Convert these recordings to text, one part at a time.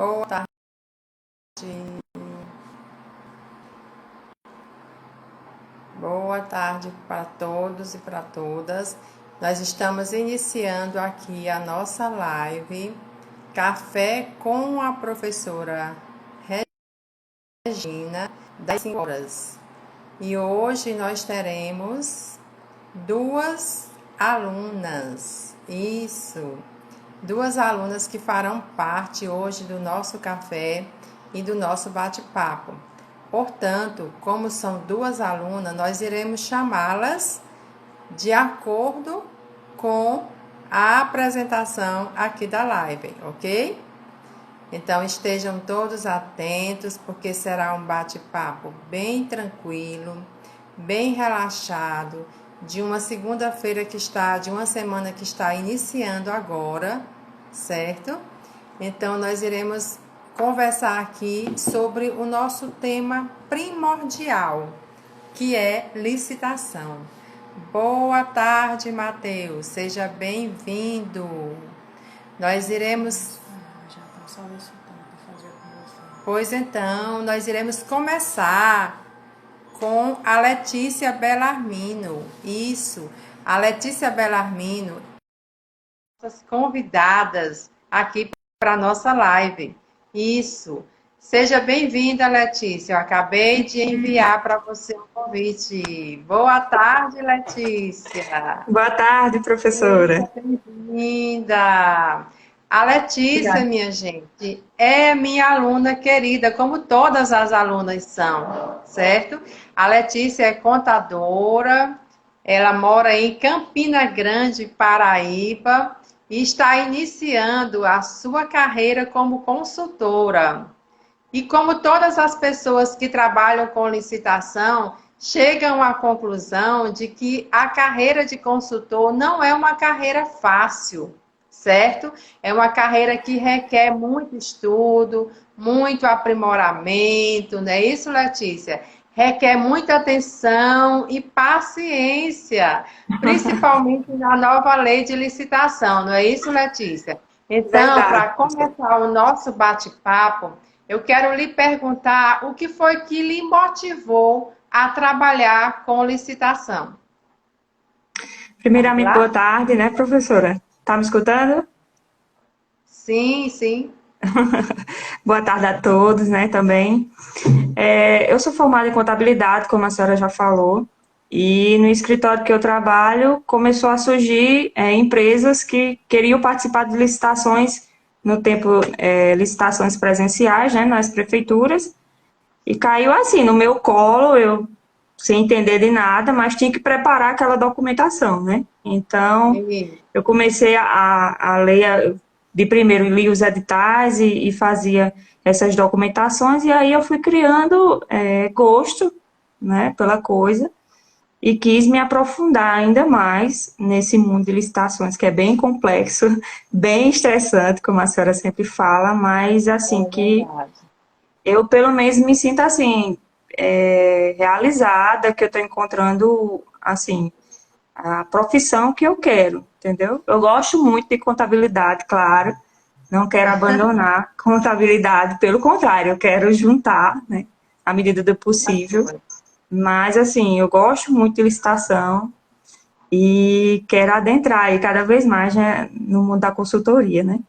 Boa tarde, boa tarde para todos e para todas. Nós estamos iniciando aqui a nossa live Café com a professora Regina, das 5 horas. E hoje nós teremos duas alunas, duas alunas que farão parte hoje do nosso café e do nosso bate-papo. Portanto, como são duas alunas, nós iremos chamá-las de acordo com a apresentação aqui da live, ok? Então, estejam todos atentos, porque será um bate-papo bem tranquilo, bem relaxado, de uma segunda-feira de uma semana que está iniciando agora, certo? Então, nós iremos conversar aqui sobre o nosso tema primordial, que é licitação. Boa tarde, Matheus. Seja bem-vindo. Nós iremos... Já estão solicitando para fazer com você. Pois então, nós iremos começar com a Letícia Bellarmino. Isso, a Letícia Bellarmino, nossas convidadas aqui para a nossa live. Isso. Seja bem-vinda, Letícia. Eu acabei de enviar para você o convite. Boa tarde, Letícia. Boa tarde, professora. Seja bem-vinda. A Letícia, minha gente, é minha aluna querida, como todas as alunas são, certo? A Letícia é contadora, ela mora em Campina Grande, Paraíba, e está iniciando a sua carreira como consultora. E como todas as pessoas que trabalham com licitação, chegam à conclusão de que a carreira de consultor não é uma carreira fácil, certo? É uma carreira que requer muito estudo, muito aprimoramento, não é isso, Letícia? Requer muita atenção e paciência, principalmente na nova lei de licitação, não é isso, Letícia? Então, para começar o nosso bate-papo, eu quero lhe perguntar o que foi que lhe motivou a trabalhar com licitação. Primeiramente, boa tarde, né, professora? Tá me escutando? Sim, sim. Boa tarde a todos, né, também. Eu sou formada em contabilidade, como a senhora já falou, e no escritório que eu trabalho começou a surgir empresas que queriam participar de licitações, no tempo, licitações presenciais, né, nas prefeituras, e caiu assim, no meu colo, eu sem entender de nada, mas tinha que preparar aquela documentação, né? Então, eu comecei a ler, de primeiro li os editais e fazia essas documentações, e aí eu fui criando gosto, né, pela coisa, e quis me aprofundar ainda mais nesse mundo de licitações, que é bem complexo, bem estressante, como a senhora sempre fala, mas assim, que eu pelo menos me sinto assim, realizada, que eu estou encontrando, assim, a profissão que eu quero, entendeu? Eu gosto muito de contabilidade, claro, não quero abandonar contabilidade, pelo contrário, eu quero juntar, né, à medida do possível, mas, assim, eu gosto muito de licitação e quero adentrar aí cada vez mais, né, no mundo da consultoria, né?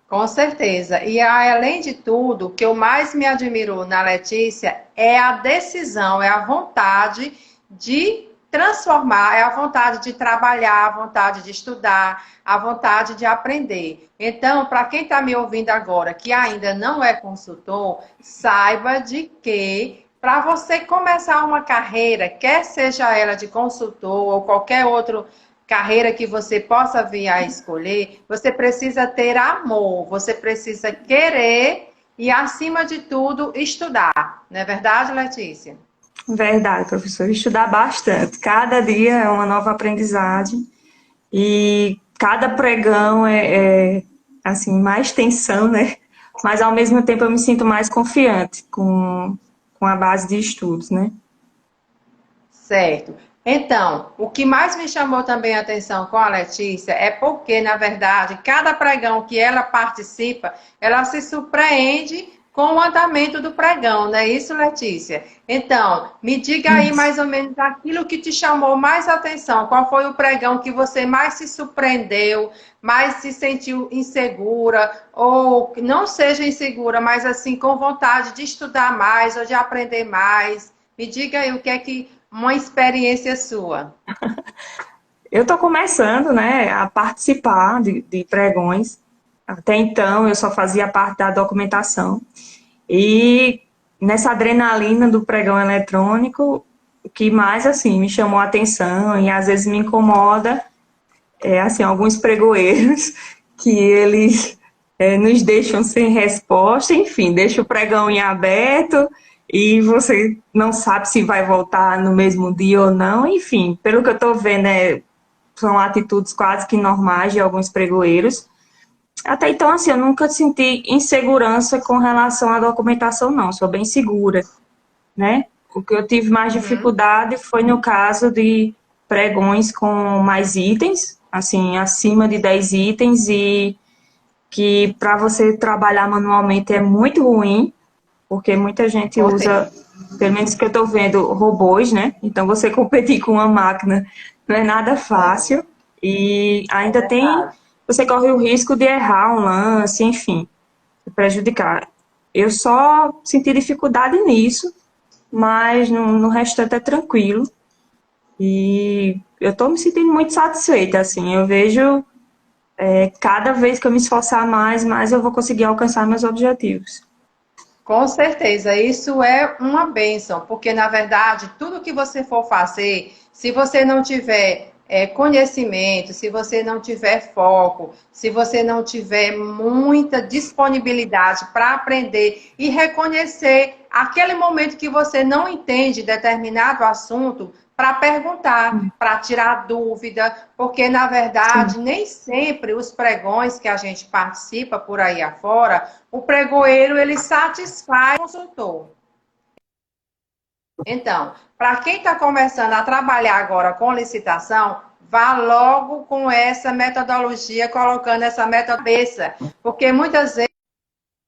Com certeza. E além de tudo, o que eu mais me admiro na Letícia é a decisão, é a vontade de transformar, é a vontade de trabalhar, a vontade de estudar, a vontade de aprender. Então, para quem está me ouvindo agora, que ainda não é consultor, saiba de que para você começar uma carreira, quer seja ela de consultor ou qualquer outro carreira que você possa vir a escolher, você precisa ter amor, você precisa querer e, acima de tudo, estudar. Não é verdade, Letícia? Verdade, professor. Estudar bastante. Cada dia é uma nova aprendizagem e cada pregão assim, mais tensão, né? Mas, ao mesmo tempo, eu me sinto mais confiante com a base de estudos, né? Certo. Então, o que mais me chamou também a atenção com a Letícia é porque, na verdade, cada pregão que ela participa, ela se surpreende com o andamento do pregão, não é isso, Letícia? Então, me diga aí Isso. mais ou menos aquilo que te chamou mais atenção. Qual foi o pregão que você mais se surpreendeu, mais se sentiu insegura, ou que não seja insegura, mas assim, com vontade de estudar mais ou de aprender mais? Me diga aí o que é que uma experiência sua. Eu estou começando, né, a participar de pregões. Até então, eu só fazia parte da documentação. E nessa adrenalina do pregão eletrônico, o que mais, assim, me chamou a atenção e às vezes me incomoda é, assim, alguns pregoeiros que eles nos deixam sem resposta, enfim, deixa o pregão em aberto e você não sabe se vai voltar no mesmo dia ou não, enfim, pelo que eu estou vendo, são atitudes quase que normais de alguns pregoeiros. Até então, assim, eu nunca senti insegurança com relação à documentação, não, sou bem segura, né? O que eu tive mais Uhum. dificuldade foi no caso de pregões com mais itens, assim, acima de 10 itens, e que para você trabalhar manualmente é muito ruim, porque muita gente Com usa, certeza. pelo menos que eu estou vendo, robôs, né? Então você competir com uma máquina não é nada fácil, e É ainda tem, verdade. você corre o risco de errar um lance, enfim, prejudicar. Eu só senti dificuldade nisso, mas no restante é tranquilo. E eu estou me sentindo muito satisfeita, assim. Eu vejo cada vez que eu me esforçar mais, mais eu vou conseguir alcançar meus objetivos. Com certeza, isso é uma bênção, porque na verdade, tudo que você for fazer, se você não tiver conhecimento, se você não tiver foco, se você não tiver muita disponibilidade para aprender e reconhecer aquele momento que você não entende determinado assunto, para perguntar, para tirar dúvida, porque na Sim. verdade nem sempre os pregões que a gente participa por aí afora o pregoeiro ele satisfaz o consultor. Então, para quem está começando a trabalhar agora com licitação, vá logo com essa metodologia, colocando essa cabeça, porque muitas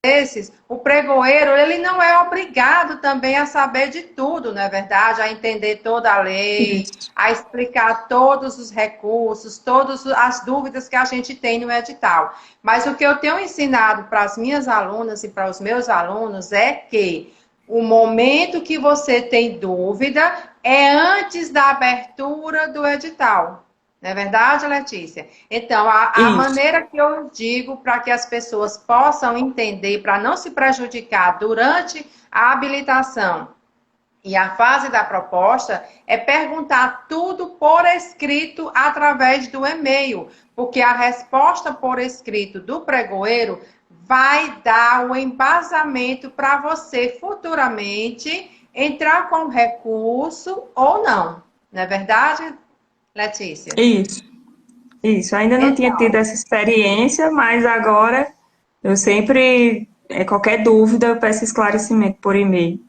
vezes o pregoeiro ele não é obrigado também a saber de tudo, não é verdade? A entender toda a lei, Isso. a explicar todos os recursos, todas as dúvidas que a gente tem no edital. Mas o que eu tenho ensinado para as minhas alunas e para os meus alunos é que o momento que você tem dúvida é antes da abertura do edital. Não é verdade, Letícia? Então, a Isso. maneira que eu digo para que as pessoas possam entender, para não se prejudicar durante a habilitação e a fase da proposta, é perguntar tudo por escrito através do e-mail, porque a resposta por escrito do pregoeiro vai dar o embasamento para você futuramente entrar com recurso ou não. Não é verdade, Letícia? Isso. Isso. Ainda não tinha tido Então, essa experiência, mas agora eu sempre, qualquer dúvida, eu peço esclarecimento por e-mail.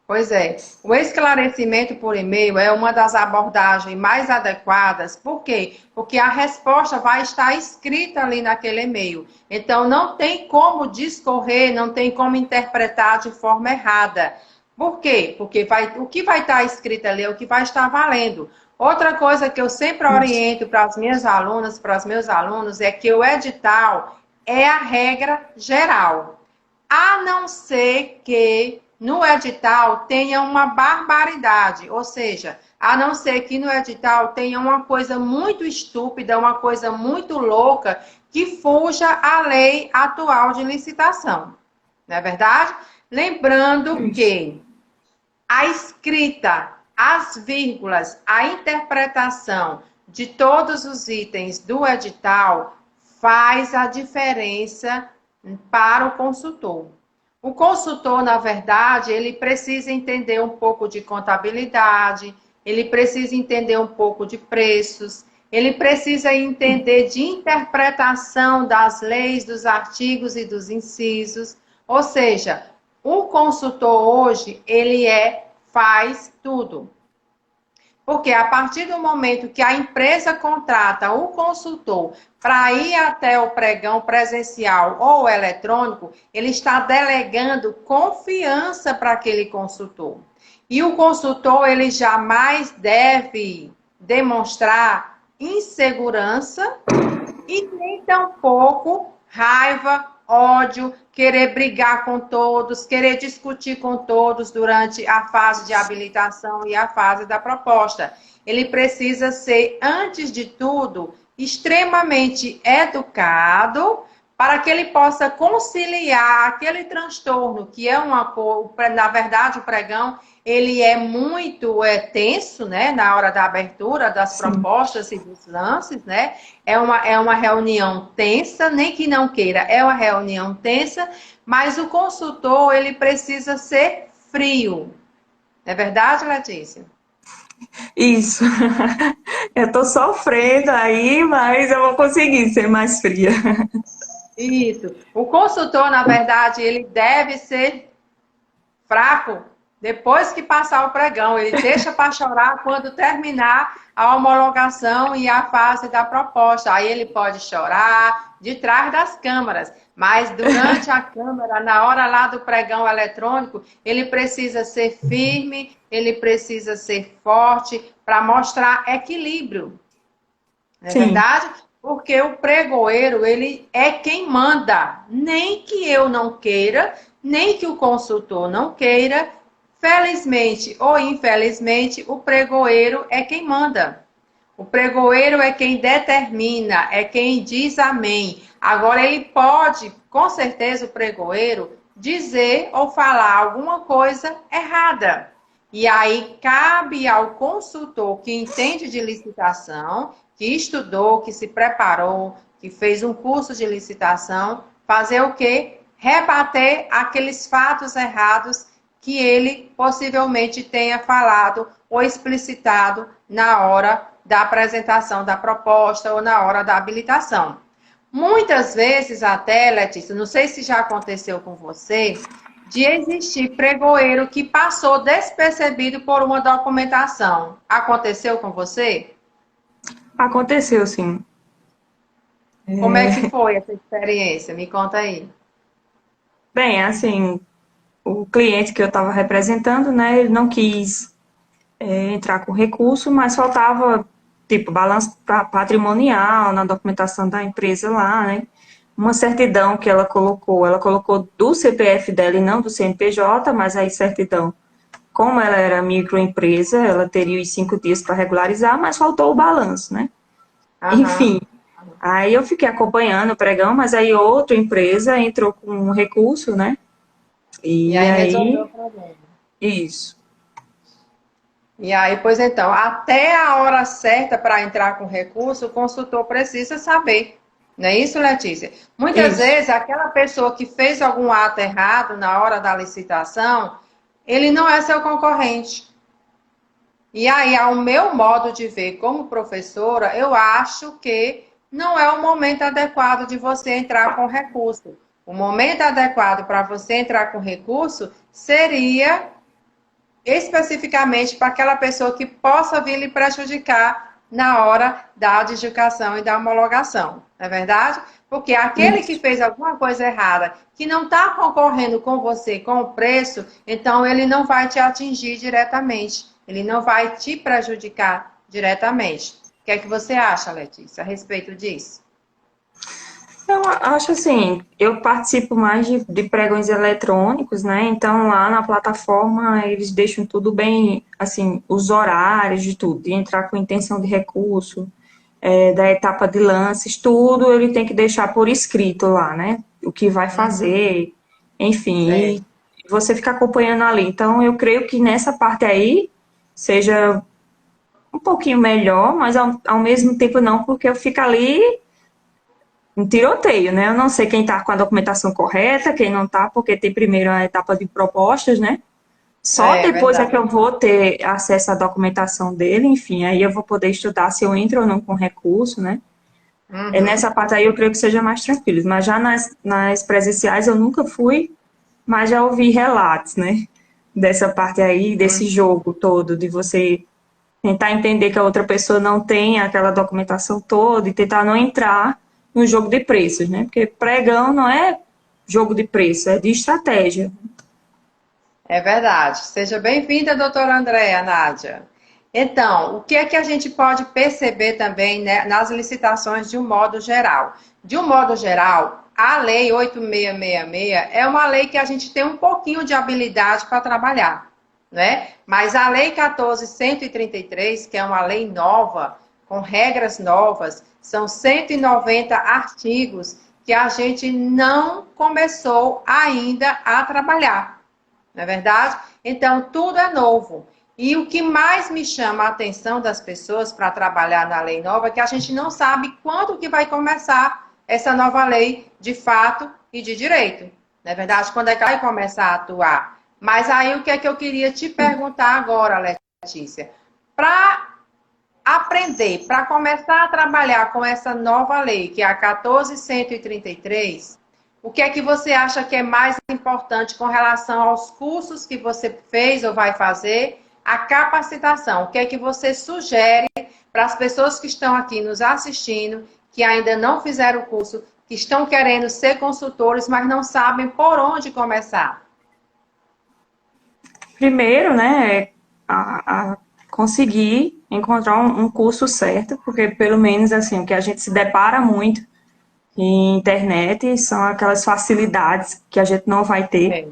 pois é, o esclarecimento por e-mail é uma das abordagens mais adequadas. Por quê? Porque a resposta vai estar escrita ali naquele e-mail. Então, não tem como discorrer, não tem como interpretar de forma errada. Por quê? Porque o que vai estar escrito ali é o que vai estar valendo. Outra coisa que eu sempre Isso. oriento para as minhas alunas, para os meus alunos, é que o edital é a regra geral. A não ser que no edital tenha uma barbaridade, ou seja, a não ser que no edital tenha uma coisa muito estúpida, uma coisa muito louca que fuja à lei atual de licitação. Não é verdade? Lembrando Isso. que a escrita, as vírgulas, a interpretação de todos os itens do edital faz a diferença para o consultor. O consultor, na verdade, ele precisa entender um pouco de contabilidade, ele precisa entender um pouco de preços, ele precisa entender de interpretação das leis, dos artigos e dos incisos. Ou seja, o consultor hoje, faz tudo. Porque a partir do momento que a empresa contrata o consultor para ir até o pregão presencial ou eletrônico, ele está delegando confiança para aquele consultor. E o consultor, ele jamais deve demonstrar insegurança e nem tampouco raiva, ódio, querer brigar com todos, querer discutir com todos durante a fase de habilitação e a fase da proposta. Ele precisa ser, antes de tudo, extremamente educado para que ele possa conciliar aquele transtorno, que é na verdade, o pregão, ele é muito tenso, né, na hora da abertura das propostas e dos lances, né, é uma reunião tensa, nem que não queira, é uma reunião tensa, mas o consultor, ele precisa ser frio. É verdade, Letícia? Isso. Eu tô sofrendo aí, mas eu vou conseguir ser mais fria. Isso. O consultor, na verdade, ele deve ser fraco depois que passar o pregão. Ele deixa para chorar quando terminar a homologação e a fase da proposta. Aí ele pode chorar de trás das câmeras. Mas durante a câmera, na hora lá do pregão eletrônico, ele precisa ser firme, ele precisa ser forte para mostrar equilíbrio. Não é verdade? Porque o pregoeiro, ele é quem manda. Nem que eu não queira, nem que o consultor não queira, felizmente ou infelizmente, o pregoeiro é quem manda. O pregoeiro é quem determina, é quem diz amém. Agora, ele pode, com certeza, o pregoeiro, dizer ou falar alguma coisa errada. E aí, cabe ao consultor que entende de licitação, que estudou, que se preparou, que fez um curso de licitação, fazer o quê? Rebater aqueles fatos errados que ele possivelmente tenha falado ou explicitado na hora da apresentação da proposta ou na hora da habilitação. Muitas vezes até, Letícia, não sei se já aconteceu com você, de existir pregoeiro que passou despercebido por uma documentação. Aconteceu com você? Aconteceu, sim. Como é que foi essa experiência? Me conta aí. Bem, assim, o cliente que eu estava representando, né, ele não quis entrar com recurso, mas faltava, tipo, balanço patrimonial na documentação da empresa lá, né, uma certidão que ela colocou do CPF dela e não do CNPJ, mas aí certidão, como ela era microempresa, ela teria os 5 dias para regularizar, mas faltou o balanço, né. Enfim, aí eu fiquei acompanhando o pregão, mas aí outra empresa entrou com um recurso, né, E aí resolveu o problema. Isso. E aí, pois então, até a hora certa para entrar com recurso, o consultor precisa saber. Não é isso, Letícia? Muitas vezes, aquela pessoa que fez algum ato errado na hora da licitação, ele não é seu concorrente. E aí, ao meu modo de ver como professora, eu acho que não é o momento adequado de você entrar com recurso. O momento adequado para você entrar com recurso seria especificamente para aquela pessoa que possa vir lhe prejudicar na hora da adjudicação e da homologação. Não é verdade? Porque aquele que fez alguma coisa errada, que não está concorrendo com você com o preço, então ele não vai te atingir diretamente. Ele não vai te prejudicar diretamente. O que é que você acha, Letícia, a respeito disso? Eu acho assim, eu participo mais de pregões eletrônicos, né? Então lá na plataforma eles deixam tudo bem, assim, os horários de tudo, de entrar com intenção de recurso, da etapa de lances, tudo ele tem que deixar por escrito lá, né? O que vai fazer, enfim, e você fica acompanhando ali. Então eu creio que nessa parte aí seja um pouquinho melhor, mas ao mesmo tempo não, porque eu fico ali um tiroteio, né? Eu não sei quem está com a documentação correta, quem não está, porque tem primeiro a etapa de propostas, né? Só depois é que eu vou ter acesso à documentação dele, enfim, aí eu vou poder estudar se eu entro ou não com recurso, né? Nessa parte aí eu creio que seja mais tranquilo, mas já nas presenciais eu nunca fui, mas já ouvi relatos, né? Dessa parte aí, desse jogo todo, de você tentar entender que a outra pessoa não tem aquela documentação toda e tentar não entrar no jogo de preços, né? Porque pregão não é jogo de preço, é de estratégia. É verdade. Seja bem-vinda, doutora Andréa, Nádia. Então, o que é que a gente pode perceber também, né, nas licitações de um modo geral? De um modo geral, a Lei 8666 é uma lei que a gente tem um pouquinho de habilidade para trabalhar, né? Mas a Lei 14.133, que é uma lei nova, com regras novas, são 190 artigos que a gente não começou ainda a trabalhar. Não é verdade? Então, tudo é novo. E o que mais me chama a atenção das pessoas para trabalhar na lei nova é que a gente não sabe quando que vai começar essa nova lei de fato e de direito. Não é verdade? Quando é que vai começar a atuar? Mas aí o que é que eu queria te perguntar agora, Letícia? Para aprender, para começar a trabalhar com essa nova lei, que é a 14.133, o que é que você acha que é mais importante com relação aos cursos que você fez ou vai fazer, a capacitação? O que é que você sugere para as pessoas que estão aqui nos assistindo, que ainda não fizeram o curso, que estão querendo ser consultores, mas não sabem por onde começar? Primeiro, né, a conseguir encontrar um curso certo, porque pelo menos assim, o que a gente se depara muito em internet são aquelas facilidades que a gente não vai ter É,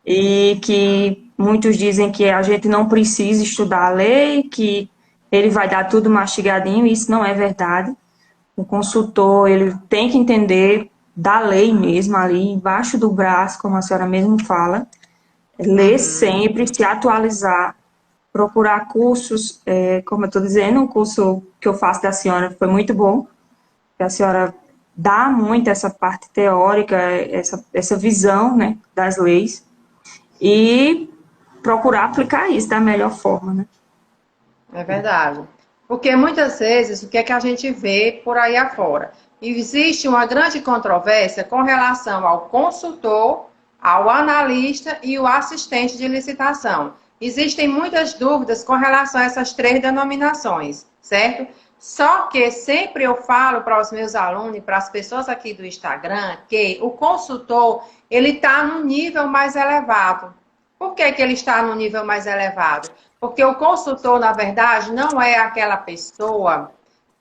e que muitos dizem que a gente não precisa estudar a lei, que ele vai dar tudo mastigadinho, e isso não é verdade. O consultor, ele tem que entender da lei mesmo ali, embaixo do braço, como a senhora mesmo fala, ler uhum, sempre, se atualizar, procurar cursos, como eu estou dizendo, o curso que eu faço da senhora foi muito bom, que a senhora dá muito essa parte teórica, essa visão, né, das leis, e procurar aplicar isso da melhor forma, né? é verdade. Porque muitas vezes o que é que a gente vê por aí afora? Existe uma grande controvérsia com relação ao consultor, ao analista e o assistente de licitação. Existem muitas dúvidas com relação a essas três denominações, certo? Só que sempre eu falo para os meus alunos e para as pessoas aqui do Instagram que o consultor, ele está no nível mais elevado. Por que que ele está no nível mais elevado? Porque o consultor, na verdade, não é aquela pessoa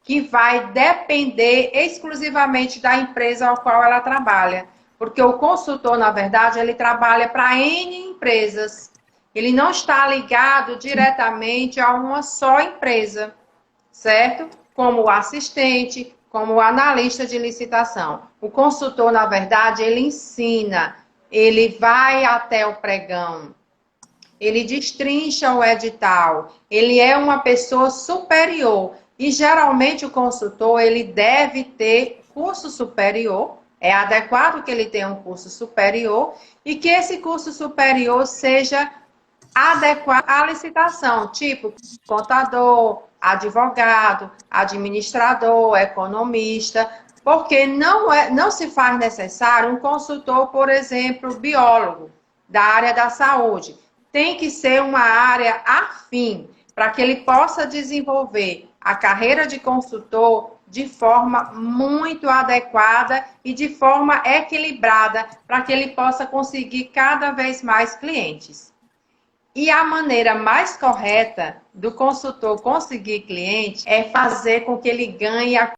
que vai depender exclusivamente da empresa ao qual ela trabalha. Porque o consultor, na verdade, ele trabalha para N empresas. Ele não está ligado diretamente a uma só empresa, certo? Como o assistente, como o analista de licitação. O consultor, na verdade, ele ensina, ele vai até o pregão, ele destrincha o edital, ele é uma pessoa superior. E geralmente o consultor, ele deve ter curso superior, é adequado que ele tenha um curso superior e que esse curso superior seja adequado à licitação, tipo contador, advogado, administrador, economista, porque não se faz necessário um consultor, por exemplo, biólogo da área da saúde. Tem que ser uma área afim, para que ele possa desenvolver a carreira de consultor de forma muito adequada e de forma equilibrada, para que ele possa conseguir cada vez mais clientes. E a maneira mais correta do consultor conseguir cliente é fazer com que ele ganhe a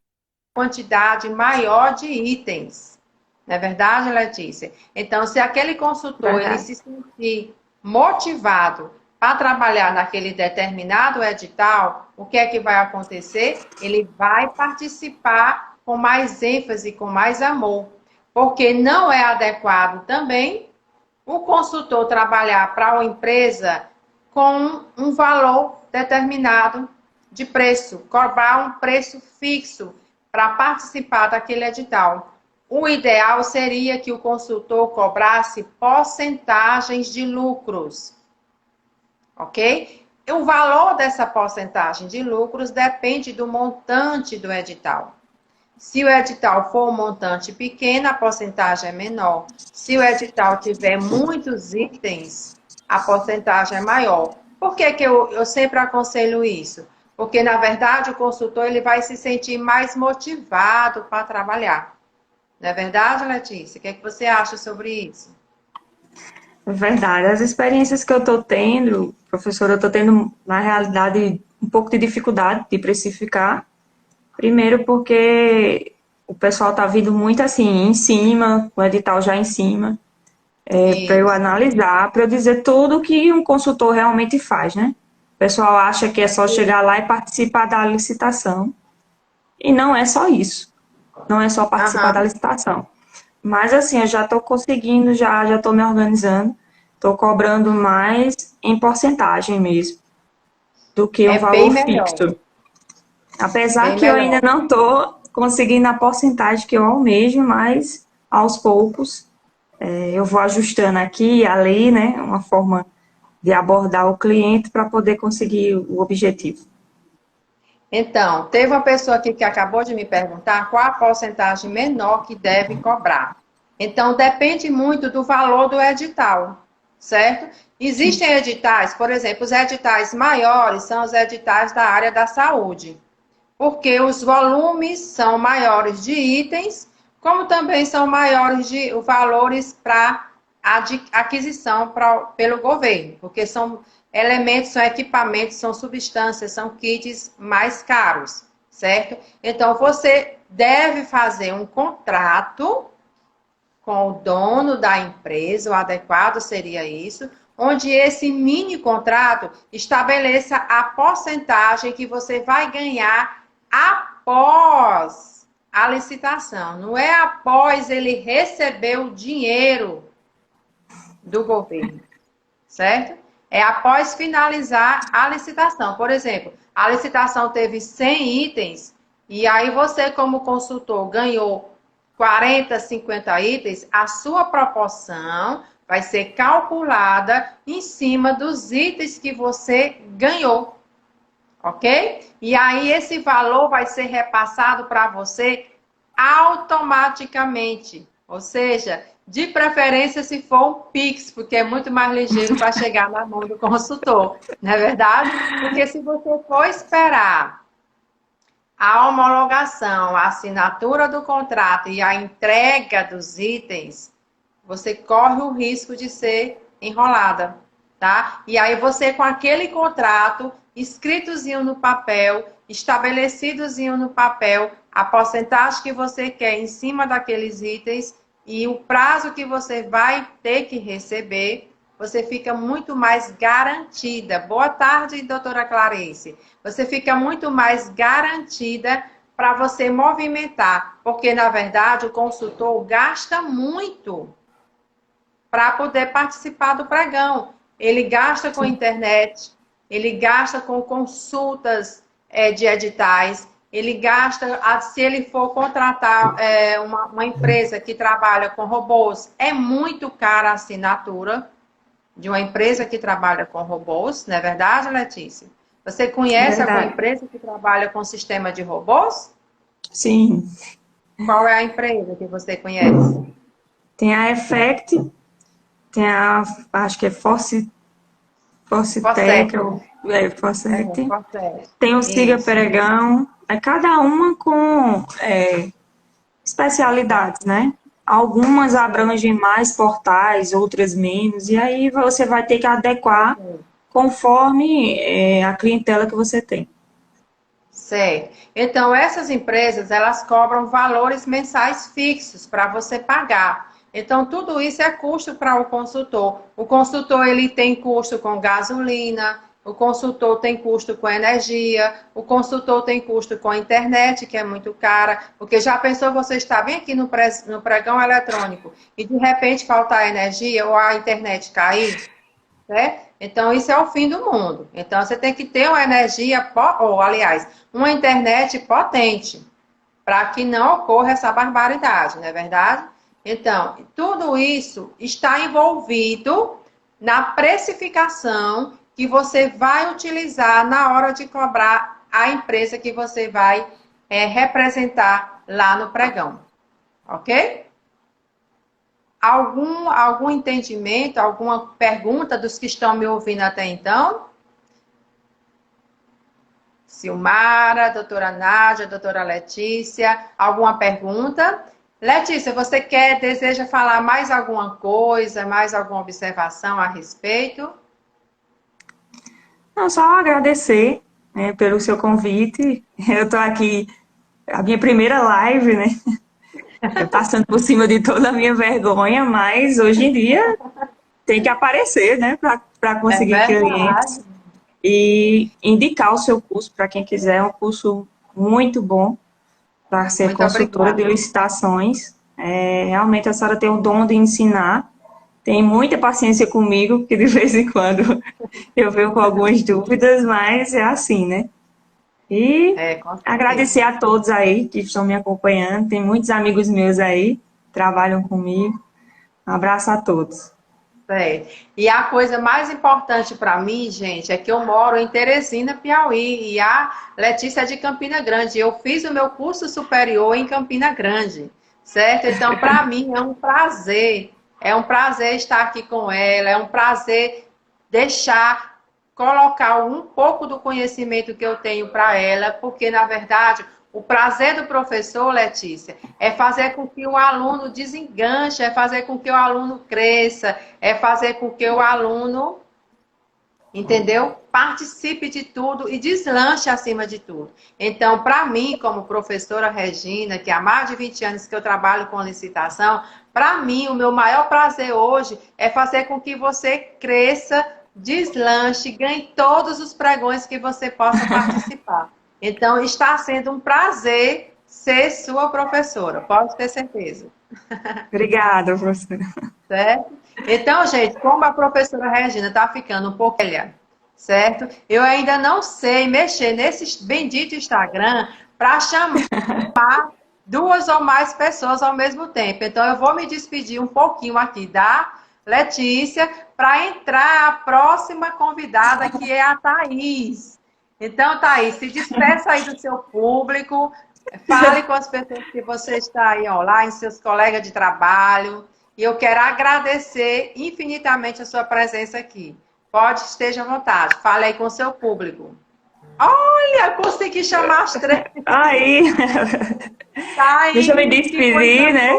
quantidade maior de itens. Não é verdade, Letícia? Então, se aquele consultor ele Verdade. se sentir motivado para trabalhar naquele determinado edital, o que é que vai acontecer? Ele vai participar com mais ênfase, com mais amor. Porque não é adequado também o consultor trabalhar para uma empresa com um valor determinado de preço, cobrar um preço fixo para participar daquele edital. O ideal seria que o consultor cobrasse porcentagens de lucros, ok? O valor dessa porcentagem de lucros depende do montante do edital. Se o edital for um montante pequeno, a porcentagem é menor. Se o edital tiver muitos itens, a porcentagem é maior. Por que que eu sempre aconselho isso? Porque, na verdade, o consultor ele vai se sentir mais motivado para trabalhar. Não é verdade, Letícia? O que é que você acha sobre isso? É verdade. As experiências que eu estou tendo, professora, eu estou tendo, na realidade, um pouco de dificuldade de precificar. Primeiro porque o pessoal está vindo muito assim, em cima, com o edital já em cima, para eu Isso. analisar, para eu dizer tudo o que um consultor realmente faz, né? O pessoal acha que é só chegar lá e participar da licitação. E não é só isso. Não é só participar da Aham. licitação. Mas assim, eu já estou conseguindo, já estou me organizando, estou cobrando mais em porcentagem mesmo, do que um É bem valor melhor. fixo. Apesar Bem que eu ainda melhor. não estou conseguindo a porcentagem que eu almejo, mas aos poucos eu vou ajustando aqui e ali, né? Uma forma de abordar o cliente para poder conseguir o objetivo. Então, teve uma pessoa aqui que acabou de me perguntar qual a porcentagem menor que deve cobrar. Então, depende muito do valor do edital, certo? Sim, Existem editais, por exemplo, os editais maiores são os editais da área da saúde, porque os volumes são maiores de itens, como também são maiores de valores para aquisição pelo governo, porque são elementos, são equipamentos, são substâncias, são kits mais caros, certo? Então, você deve fazer um contrato com o dono da empresa, o adequado seria isso, onde esse mini contrato estabeleça a porcentagem que você vai ganhar após a licitação. Não é após ele receber o dinheiro do governo, certo? É após finalizar a licitação. Por exemplo, a licitação teve 100 itens e aí você, como consultor, ganhou 40, 50 itens, a sua proporção vai ser calculada em cima dos itens que você ganhou, ok? E aí esse valor vai ser repassado para você automaticamente. Ou seja, de preferência se for um Pix, porque é muito mais ligeiro para chegar na mão do consultor, não é verdade? Porque se você for esperar a homologação, a assinatura do contrato e a entrega dos itens, você corre o risco de ser enrolada, tá? E aí você com aquele contrato escritozinho no papel, estabelecidozinho no papel, a porcentagem que você quer em cima daqueles itens e o prazo que você vai ter que receber, você fica muito mais garantida. Boa tarde, doutora Clarice. Você fica muito mais garantida para você movimentar, porque na verdade o consultor gasta muito para poder participar do pregão. Ele gasta com sim. internet, ele gasta com consultas de editais, ele gasta, se ele for contratar uma empresa que trabalha com robôs, é muito cara a assinatura de uma empresa que trabalha com robôs, não é verdade, Letícia? Você conhece alguma Verdade. empresa que trabalha com sistema de robôs? Sim. Qual é a empresa que você conhece? Tem a Effect, tem a, acho que é Force Tech, Forset. ou É, Forcete. Forset. Tem o Siga Isso. Peregão, é cada uma com especialidades, né? Algumas abrangem mais portais, outras menos, e aí você vai ter que adequar conforme a clientela que você tem. Certo. Então, essas empresas, elas cobram valores mensais fixos para você pagar. Então, tudo isso é custo para o consultor. O consultor, ele tem custo com gasolina, o consultor tem custo com energia, o consultor tem custo com a internet, que é muito cara, porque já pensou você estar bem aqui no pregão eletrônico e de repente faltar energia ou a internet cair? Né? Então, isso é o fim do mundo. Então, você tem que ter uma energia, ou aliás, uma internet potente, para que não ocorra essa barbaridade, não é verdade? Então, tudo isso está envolvido na precificação que você vai utilizar na hora de cobrar a empresa que você vai representar lá no pregão, ok? Algum entendimento, alguma pergunta dos que estão me ouvindo até então? Silmara, doutora Nádia, doutora Letícia. Alguma pergunta? Letícia, você deseja falar mais alguma coisa, mais alguma observação a respeito? Não, só agradecer, né, pelo seu convite. Eu estou aqui, a minha primeira live, né? Eu passando por cima de toda a minha vergonha, mas hoje em dia tem que aparecer, né, para É conseguir verdade. clientes e indicar o seu curso para quem quiser. É um curso muito bom para ser Muito consultora de obrigada. licitações. Realmente a senhora tem o dom de ensinar. Tem muita paciência comigo, porque de vez em quando eu venho com algumas dúvidas, mas é assim, né? E É, com agradecer certeza. a todos aí que estão me acompanhando. Tem muitos amigos meus aí que trabalham comigo. Um abraço a todos. É. E a coisa mais importante para mim, gente, é que eu moro em Teresina, Piauí, e a Letícia é de Campina Grande. Eu fiz o meu curso superior em Campina Grande, certo? Então, para mim é um prazer estar aqui com ela, é um prazer colocar um pouco do conhecimento que eu tenho para ela, porque, na verdade, o prazer do professor, Letícia, é fazer com que o aluno desenganche, é fazer com que o aluno cresça, é fazer com que o aluno, entendeu? Participe de tudo e deslanche acima de tudo. Então, para mim, como professora Regina, que há mais de 20 anos que eu trabalho com licitação, para mim, o meu maior prazer hoje é fazer com que você cresça, deslanche, ganhe todos os pregões que você possa participar. Então, está sendo um prazer ser sua professora, pode ter certeza. Obrigada, professora. Certo? Então, gente, como a professora Regina está ficando um pouco velha, certo? Eu ainda não sei mexer nesse bendito Instagram para chamar duas ou mais pessoas ao mesmo tempo. Então, eu vou me despedir um pouquinho aqui da Letícia para entrar a próxima convidada, que é a Thaís. Então, Thaís, se despeça aí do seu público, fale com as pessoas que você está aí online, seus colegas de trabalho. E eu quero agradecer infinitamente a sua presença aqui. Pode, esteja à vontade. Fale aí com o seu público. Olha, consegui chamar as três. Aí, deixa eu me Thaís, que coisa despedir, né? Me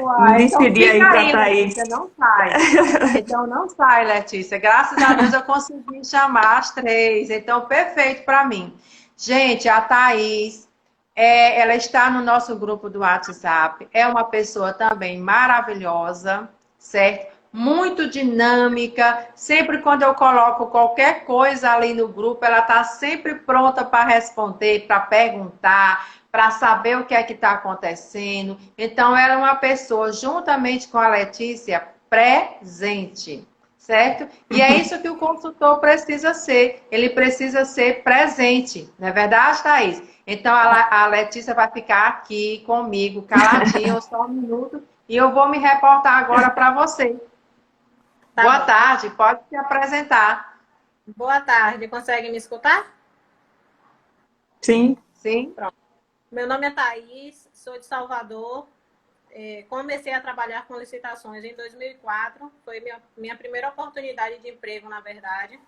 boa. Então despedir fica aí para aí, Letícia, Thaís. não sai. Então não sai, Letícia. Graças a Deus eu consegui chamar as três. Então, perfeito para mim. Gente, a Thaís, ela está no nosso grupo do WhatsApp. É uma pessoa também maravilhosa, certo? Muito dinâmica. Sempre quando eu coloco qualquer coisa ali no grupo, ela está sempre pronta para responder, para perguntar, para saber o que é que está acontecendo. Então, ela é uma pessoa, juntamente com a Letícia, presente, certo? E é isso que o consultor precisa ser. Ele precisa ser presente, não é verdade, Thaís? Então, a Letícia vai ficar aqui comigo, caladinha, só um minuto, e eu vou me reportar agora para você. Tá Boa bom. tarde, pode se apresentar. Boa tarde, consegue me escutar? Sim. Sim? Pronto. Meu nome é Thaís, sou de Salvador. Comecei a trabalhar com licitações em 2004. Foi minha primeira oportunidade de emprego, na verdade.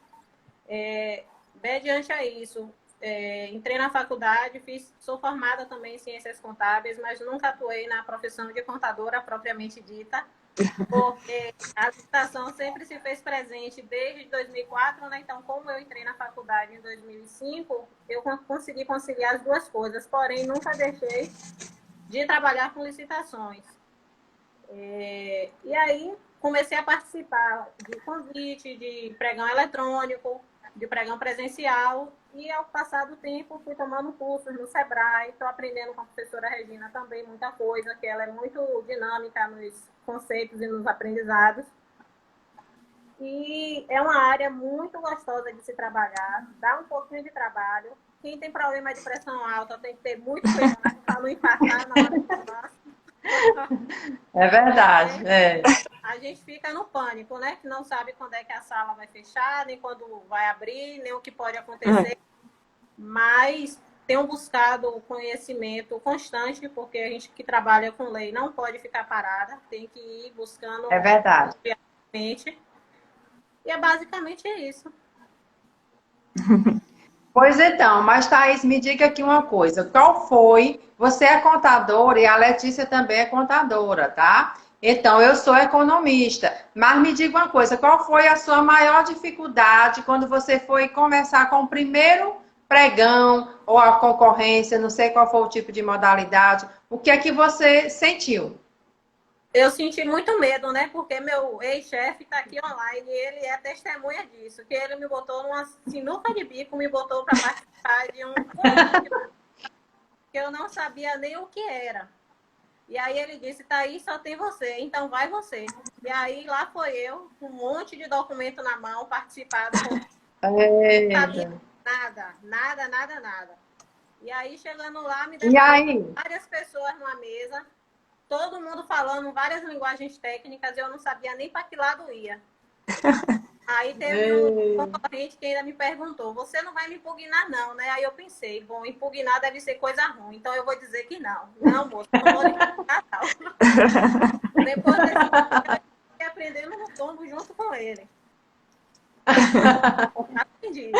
Mediante a isso, entrei na faculdade, sou formada também em ciências contábeis, mas nunca atuei na profissão de contadora propriamente dita, porque a licitação sempre se fez presente desde 2004, né? Então, como eu entrei na faculdade em 2005, eu consegui conciliar as duas coisas, porém, nunca deixei de trabalhar com licitações. E aí, comecei a participar de convite, de pregão eletrônico, de pregão presencial, e ao passar do tempo fui tomando cursos no Sebrae, estou aprendendo com a professora Regina também muita coisa, que ela é muito dinâmica nos conceitos e nos aprendizados. E é uma área muito gostosa de se trabalhar, dá um pouquinho de trabalho. Quem tem problema de pressão alta tem que ter muito cuidado para não infartar na hora que passa. É verdade. A gente fica no pânico, né? Que não sabe quando é que a sala vai fechar, nem quando vai abrir, nem o que pode acontecer. Mas tenho buscado conhecimento constante, porque a gente que trabalha com lei não pode ficar parada, tem que ir buscando. É verdade. E é basicamente isso. Pois então, mas Thaís, me diga aqui uma coisa. Qual foi? Você é contadora e a Letícia também é contadora, tá? Então, eu sou economista. Mas me diga uma coisa, qual foi a sua maior dificuldade quando você foi conversar com o primeiro pregão ou a concorrência, não sei qual foi o tipo de modalidade, o que é que você sentiu? Eu senti muito medo, né? Porque meu ex-chefe está aqui online e ele é testemunha disso. Que ele me botou numa sinuca de bico, me botou para participar de um curso que eu não sabia nem o que era. E aí ele disse, Thaís, só tem você, então vai você. E aí lá foi eu, com um monte de documento na mão, participado. Não sabia Eita. nada, nada, nada, nada. E aí chegando lá, me E deparei aí? com várias pessoas numa mesa, todo mundo falando várias linguagens técnicas, e eu não sabia nem para que lado ia. Aí teve um concorrente que ainda me perguntou, você não vai me impugnar não, né? Aí eu pensei, bom, impugnar deve ser coisa ruim, então eu vou dizer que não. Não, moço, não vou lhe impugnar não. Depois desse dia, eu fui aprendendo no tombo junto com ele. Aprendi.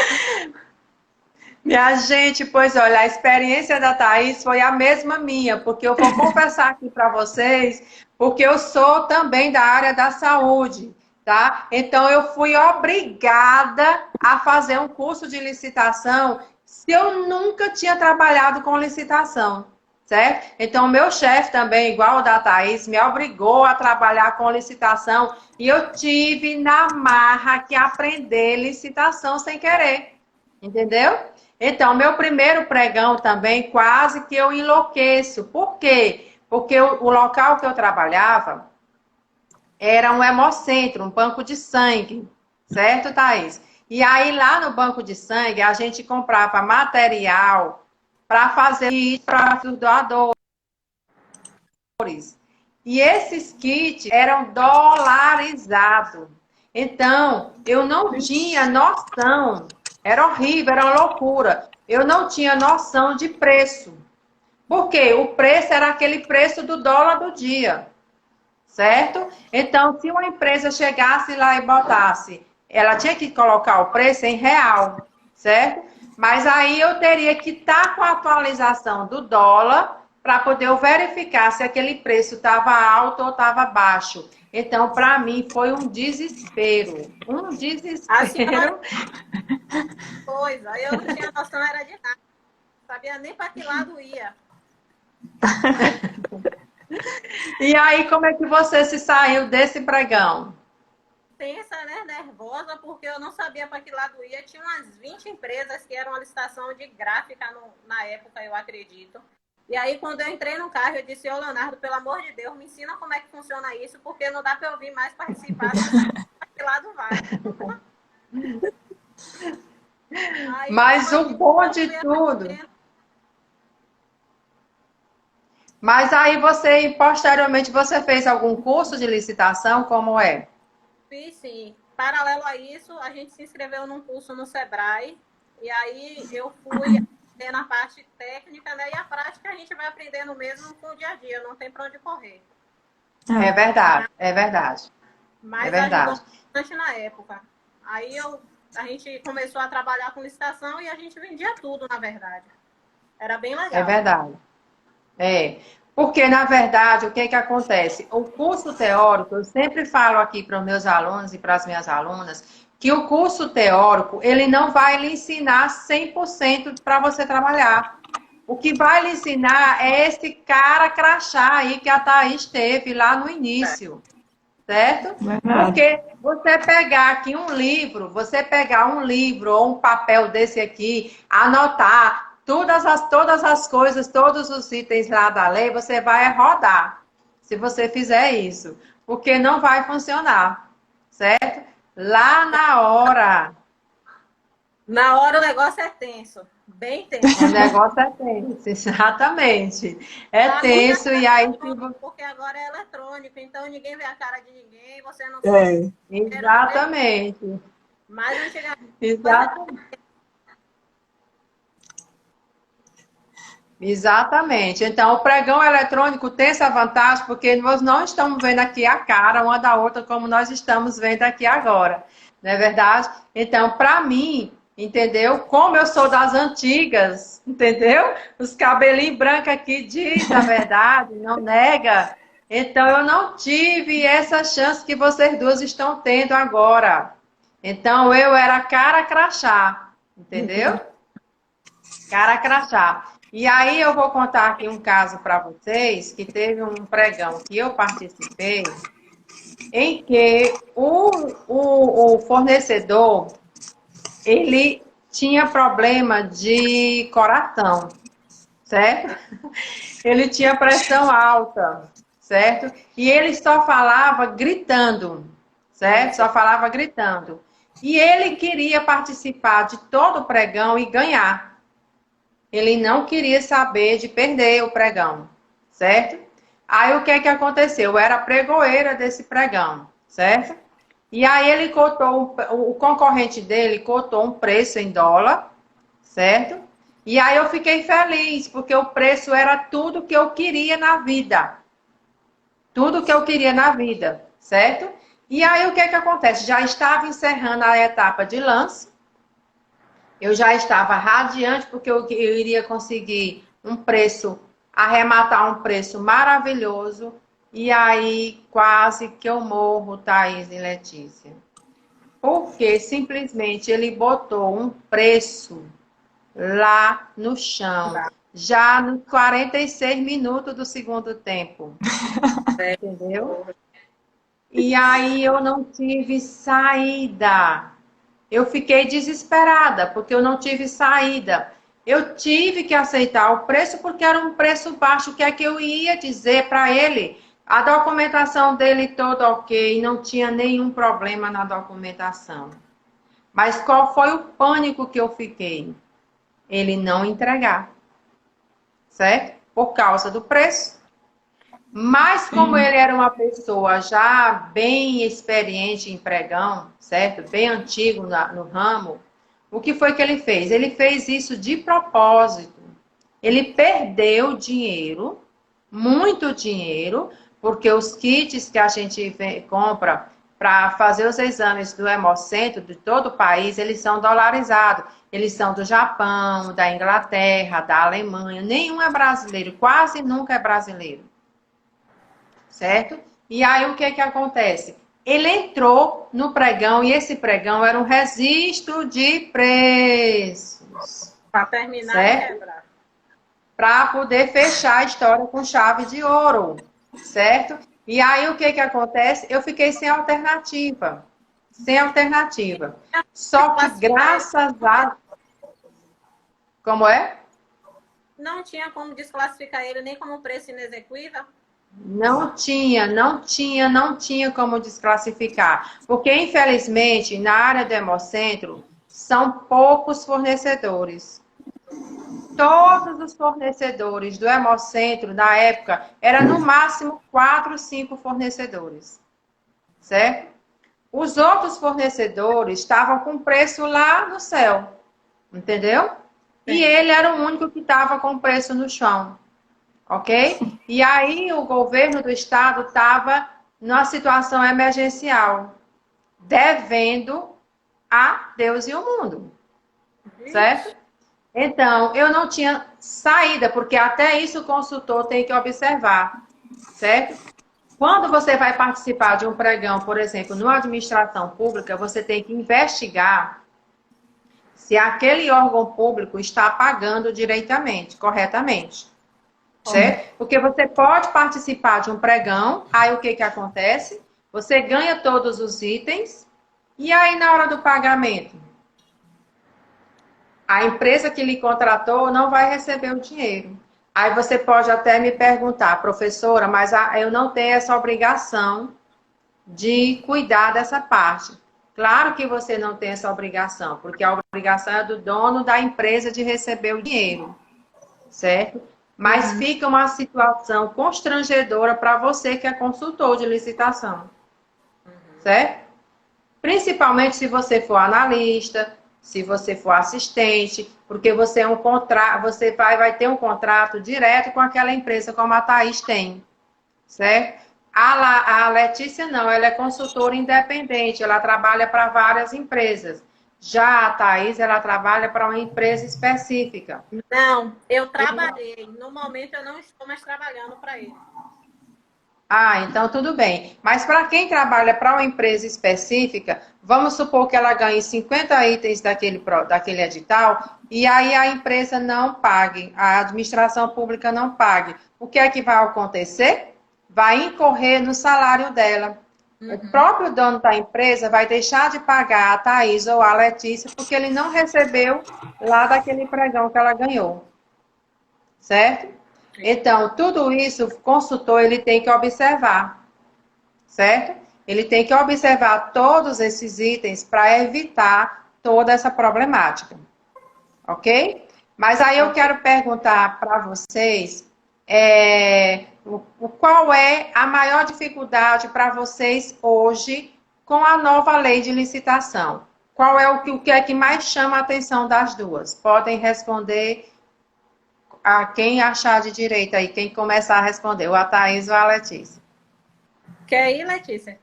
Minha gente, pois olha, a experiência da Thaís foi a mesma minha, porque eu vou confessar aqui para vocês, porque eu sou também da área da saúde, tá? Então eu fui obrigada a fazer um curso de licitação se eu nunca tinha trabalhado com licitação, certo? Então meu chefe também, igual o da Thaís, me obrigou a trabalhar com licitação e eu tive na marra que aprender licitação sem querer, entendeu? Então, meu primeiro pregão também, quase que eu enlouqueço. Por quê? Porque o local que eu trabalhava era um hemocentro, um banco de sangue, certo, Thaís? E aí, lá no banco de sangue, a gente comprava material para fazer isso para os doadores. E esses kits eram dolarizados. Então, eu não tinha noção. Era horrível, era uma loucura. Eu não tinha noção de preço. Por quê? O preço era aquele preço do dólar do dia, certo? Então, se uma empresa chegasse lá e botasse, ela tinha que colocar o preço em real, certo? Mas aí eu teria que estar com a atualização do dólar para poder eu verificar se aquele preço estava alto ou estava baixo. Então, para mim, foi um desespero. Um desespero. Coisa, eu não tinha noção, era de nada. Não sabia nem para que lado ia. E aí, como é que você se saiu desse pregão? Tensa, né? Nervosa, porque eu não sabia para que lado ia. Tinha umas 20 empresas que eram uma licitação de gráfica na época, eu acredito. E aí, quando eu entrei no carro, eu disse, ô Leonardo, pelo amor de Deus, me ensina como é que funciona isso, porque não dá para eu vir mais participar, para que lado vai. Aí, Mas o bom de tudo... Mas aí você, posteriormente, você fez algum curso de licitação, como é? Fiz sim. Paralelo a isso, a gente se inscreveu num curso no Sebrae, e aí eu fui aprender na parte técnica, né? E a prática a gente vai aprendendo mesmo com o dia a dia, não tem para onde correr. É verdade, é verdade. Mas é verdade. ajudou bastante na época. Aí a gente começou a trabalhar com licitação e a gente vendia tudo, na verdade. Era bem legal. É verdade. É, porque na verdade o que que acontece? O curso teórico, eu sempre falo aqui para os meus alunos e para as minhas alunas, que o curso teórico, ele não vai lhe ensinar 100% para você trabalhar. O que vai lhe ensinar é esse cara crachá aí que a Thaís teve lá no início, certo? Porque você pegar aqui um livro, você pegar um livro ou um papel desse aqui, anotar todas as coisas, todos os itens lá da lei, você vai rodar, se você fizer isso. Porque não vai funcionar, certo? Lá na hora. Na hora o negócio é tenso, bem tenso. O negócio é tenso, exatamente. É tenso e aí... Porque agora é eletrônico, então ninguém vê a cara de ninguém, você não sabe. Exatamente. Mas antigamente... Exatamente. Exatamente. Então, o pregão eletrônico tem essa vantagem porque nós não estamos vendo aqui a cara uma da outra como nós estamos vendo aqui agora. Não é verdade? Então, para mim, entendeu? Como eu sou das antigas, entendeu? Os cabelinhos brancos aqui diz a verdade, não nega. Então, eu não tive essa chance que vocês duas estão tendo agora. Então, eu era cara crachá, entendeu? Cara crachá. E aí, eu vou contar aqui um caso para vocês, que teve um pregão que eu participei, em que o fornecedor, ele tinha problema de coração, certo? Ele tinha pressão alta, certo? E ele só falava gritando, certo? Só falava gritando. E ele queria participar de todo o pregão e ganhar. Ele não queria saber de perder o pregão, certo? Aí o que é que aconteceu? Eu era pregoeira desse pregão, certo? E aí ele cotou, o concorrente dele cotou um preço em dólar, certo? E aí eu fiquei feliz, porque o preço era tudo que eu queria na vida. Tudo que eu queria na vida, certo? E aí o que é que acontece? Já estava encerrando a etapa de lance. Eu já estava radiante, porque eu iria conseguir um preço, arrematar um preço maravilhoso. E aí quase que eu morro, Thaís e Letícia. Porque simplesmente ele botou um preço lá no chão, já nos 46 minutos do segundo tempo. Entendeu? E aí eu não tive saída. Eu fiquei desesperada, porque eu não tive saída. Eu tive que aceitar o preço, porque era um preço baixo. O que é que eu ia dizer para ele? A documentação dele toda ok, não tinha nenhum problema na documentação. Mas qual foi o pânico que eu fiquei? Ele não entregar, certo? Por causa do preço. Mas como ele era uma pessoa já bem experiente em pregão, certo? Bem antigo no ramo, o que foi que ele fez? Ele fez isso de propósito. Ele perdeu dinheiro, muito dinheiro, porque os kits que a gente compra para fazer os exames do Hemocentro de todo o país, eles são dolarizados. Eles são do Japão, da Inglaterra, da Alemanha. Nenhum é brasileiro, quase nunca é brasileiro. Certo? E aí o que que acontece? Ele entrou no pregão e esse pregão era um registro de preços. Para terminar, certo? Para poder fechar a história com chave de ouro, certo? E aí o que que acontece? Eu fiquei sem alternativa. Sem alternativa. Só que graças a... Como é? Não tinha como desclassificar ele nem como preço inexequível? Não tinha como desclassificar. Porque, infelizmente, na área do Hemocentro, são poucos fornecedores. Todos os fornecedores do Hemocentro, na época, eram no máximo 4, 5 fornecedores. Certo? Os outros fornecedores estavam com preço lá no céu. Entendeu? E ele era o único que estava com preço no chão. Ok? E aí o governo do estado estava numa situação emergencial, devendo a Deus e o mundo. Certo? Então, eu não tinha saída, porque até isso o consultor tem que observar. Certo? Quando você vai participar de um pregão, por exemplo, numa administração pública, você tem que investigar se aquele órgão público está pagando diretamente, corretamente. Certo? Porque você pode participar de um pregão, aí o que que acontece? Você ganha todos os itens, e aí na hora do pagamento, a empresa que lhe contratou não vai receber o dinheiro. Aí você pode até me perguntar, professora, mas eu não tenho essa obrigação de cuidar dessa parte. Claro que você não tem essa obrigação, porque a obrigação é do dono da empresa de receber o dinheiro, certo? Mas fica uma situação constrangedora para você que é consultor de licitação. Certo? Principalmente se você for analista, se você for assistente, porque você é você vai ter um contrato direto com aquela empresa, como a Thaís tem. Certo? A Letícia não, ela é consultora independente, ela trabalha para várias empresas. Já a Thaís, ela trabalha para uma empresa específica. Não, eu trabalhei. No momento eu não estou mais trabalhando para ele. Ah, então tudo bem. Mas para quem trabalha para uma empresa específica, vamos supor que ela ganhe 50 itens daquele edital, e aí a empresa não pague, a administração pública não pague. O que é que vai acontecer? Vai incorrer no salário dela. O próprio dono da empresa vai deixar de pagar a Thaís ou a Letícia porque ele não recebeu lá daquele pregão que ela ganhou. Certo? Então, tudo isso, o consultor ele tem que observar, certo? Ele tem que observar todos esses itens para evitar toda essa problemática, ok? Mas aí eu quero perguntar para vocês qual é a maior dificuldade para vocês hoje com a nova lei de licitação? Qual é o que é que mais chama a atenção das duas? Podem responder a quem achar de direito aí, quem começar a responder, ou a Thaís ou a Letícia. Quer ir, Letícia?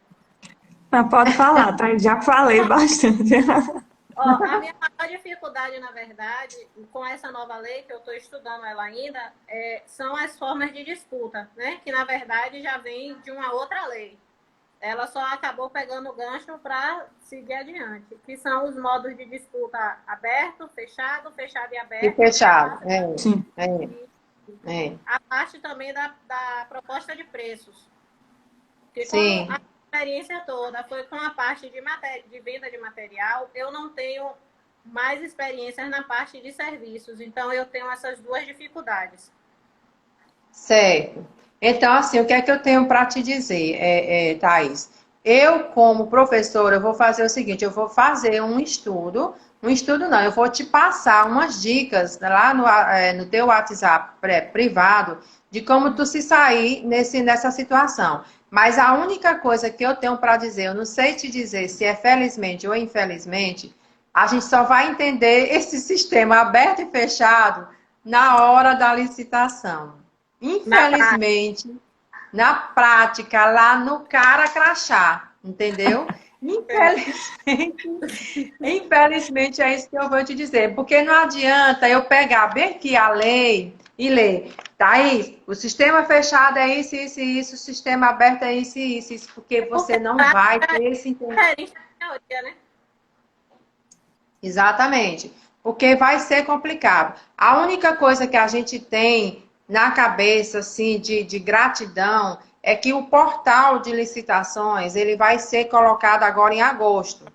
Mas pode falar, tá? Já falei bastante. Ó, a minha maior dificuldade, na verdade, com essa nova lei, que eu estou estudando ela ainda, são as formas de disputa, né? Que, na verdade, já vem de uma outra lei. Ela só acabou pegando o gancho para seguir adiante, que são os modos de disputa aberto, fechado e aberto. E fechado, Sim. A parte também da proposta de preços. Porque Sim. como a experiência toda foi com a parte de venda de material, eu não tenho mais experiências na parte de serviços. Então, eu tenho essas duas dificuldades. Certo. Então, assim, o que é que eu tenho para te dizer, Thaís? Eu, como professora, eu vou fazer o seguinte, eu vou fazer um estudo não, eu vou te passar umas dicas lá no teu WhatsApp privado de como tu se sair nessa situação. Mas a única coisa que eu tenho para dizer, eu não sei te dizer se é felizmente ou infelizmente, a gente só vai entender esse sistema aberto e fechado na hora da licitação. Infelizmente, na prática, lá no cara crachá, entendeu? Infelizmente é isso que eu vou te dizer, porque não adianta eu pegar bem aqui a lei e ler, Thaís, o sistema fechado é isso, isso e isso, o sistema aberto é isso e isso, porque você não vai ter esse entendimento. Exatamente, porque vai ser complicado. A única coisa que a gente tem na cabeça, assim, de gratidão, é que o portal de licitações, ele vai ser colocado agora em agosto,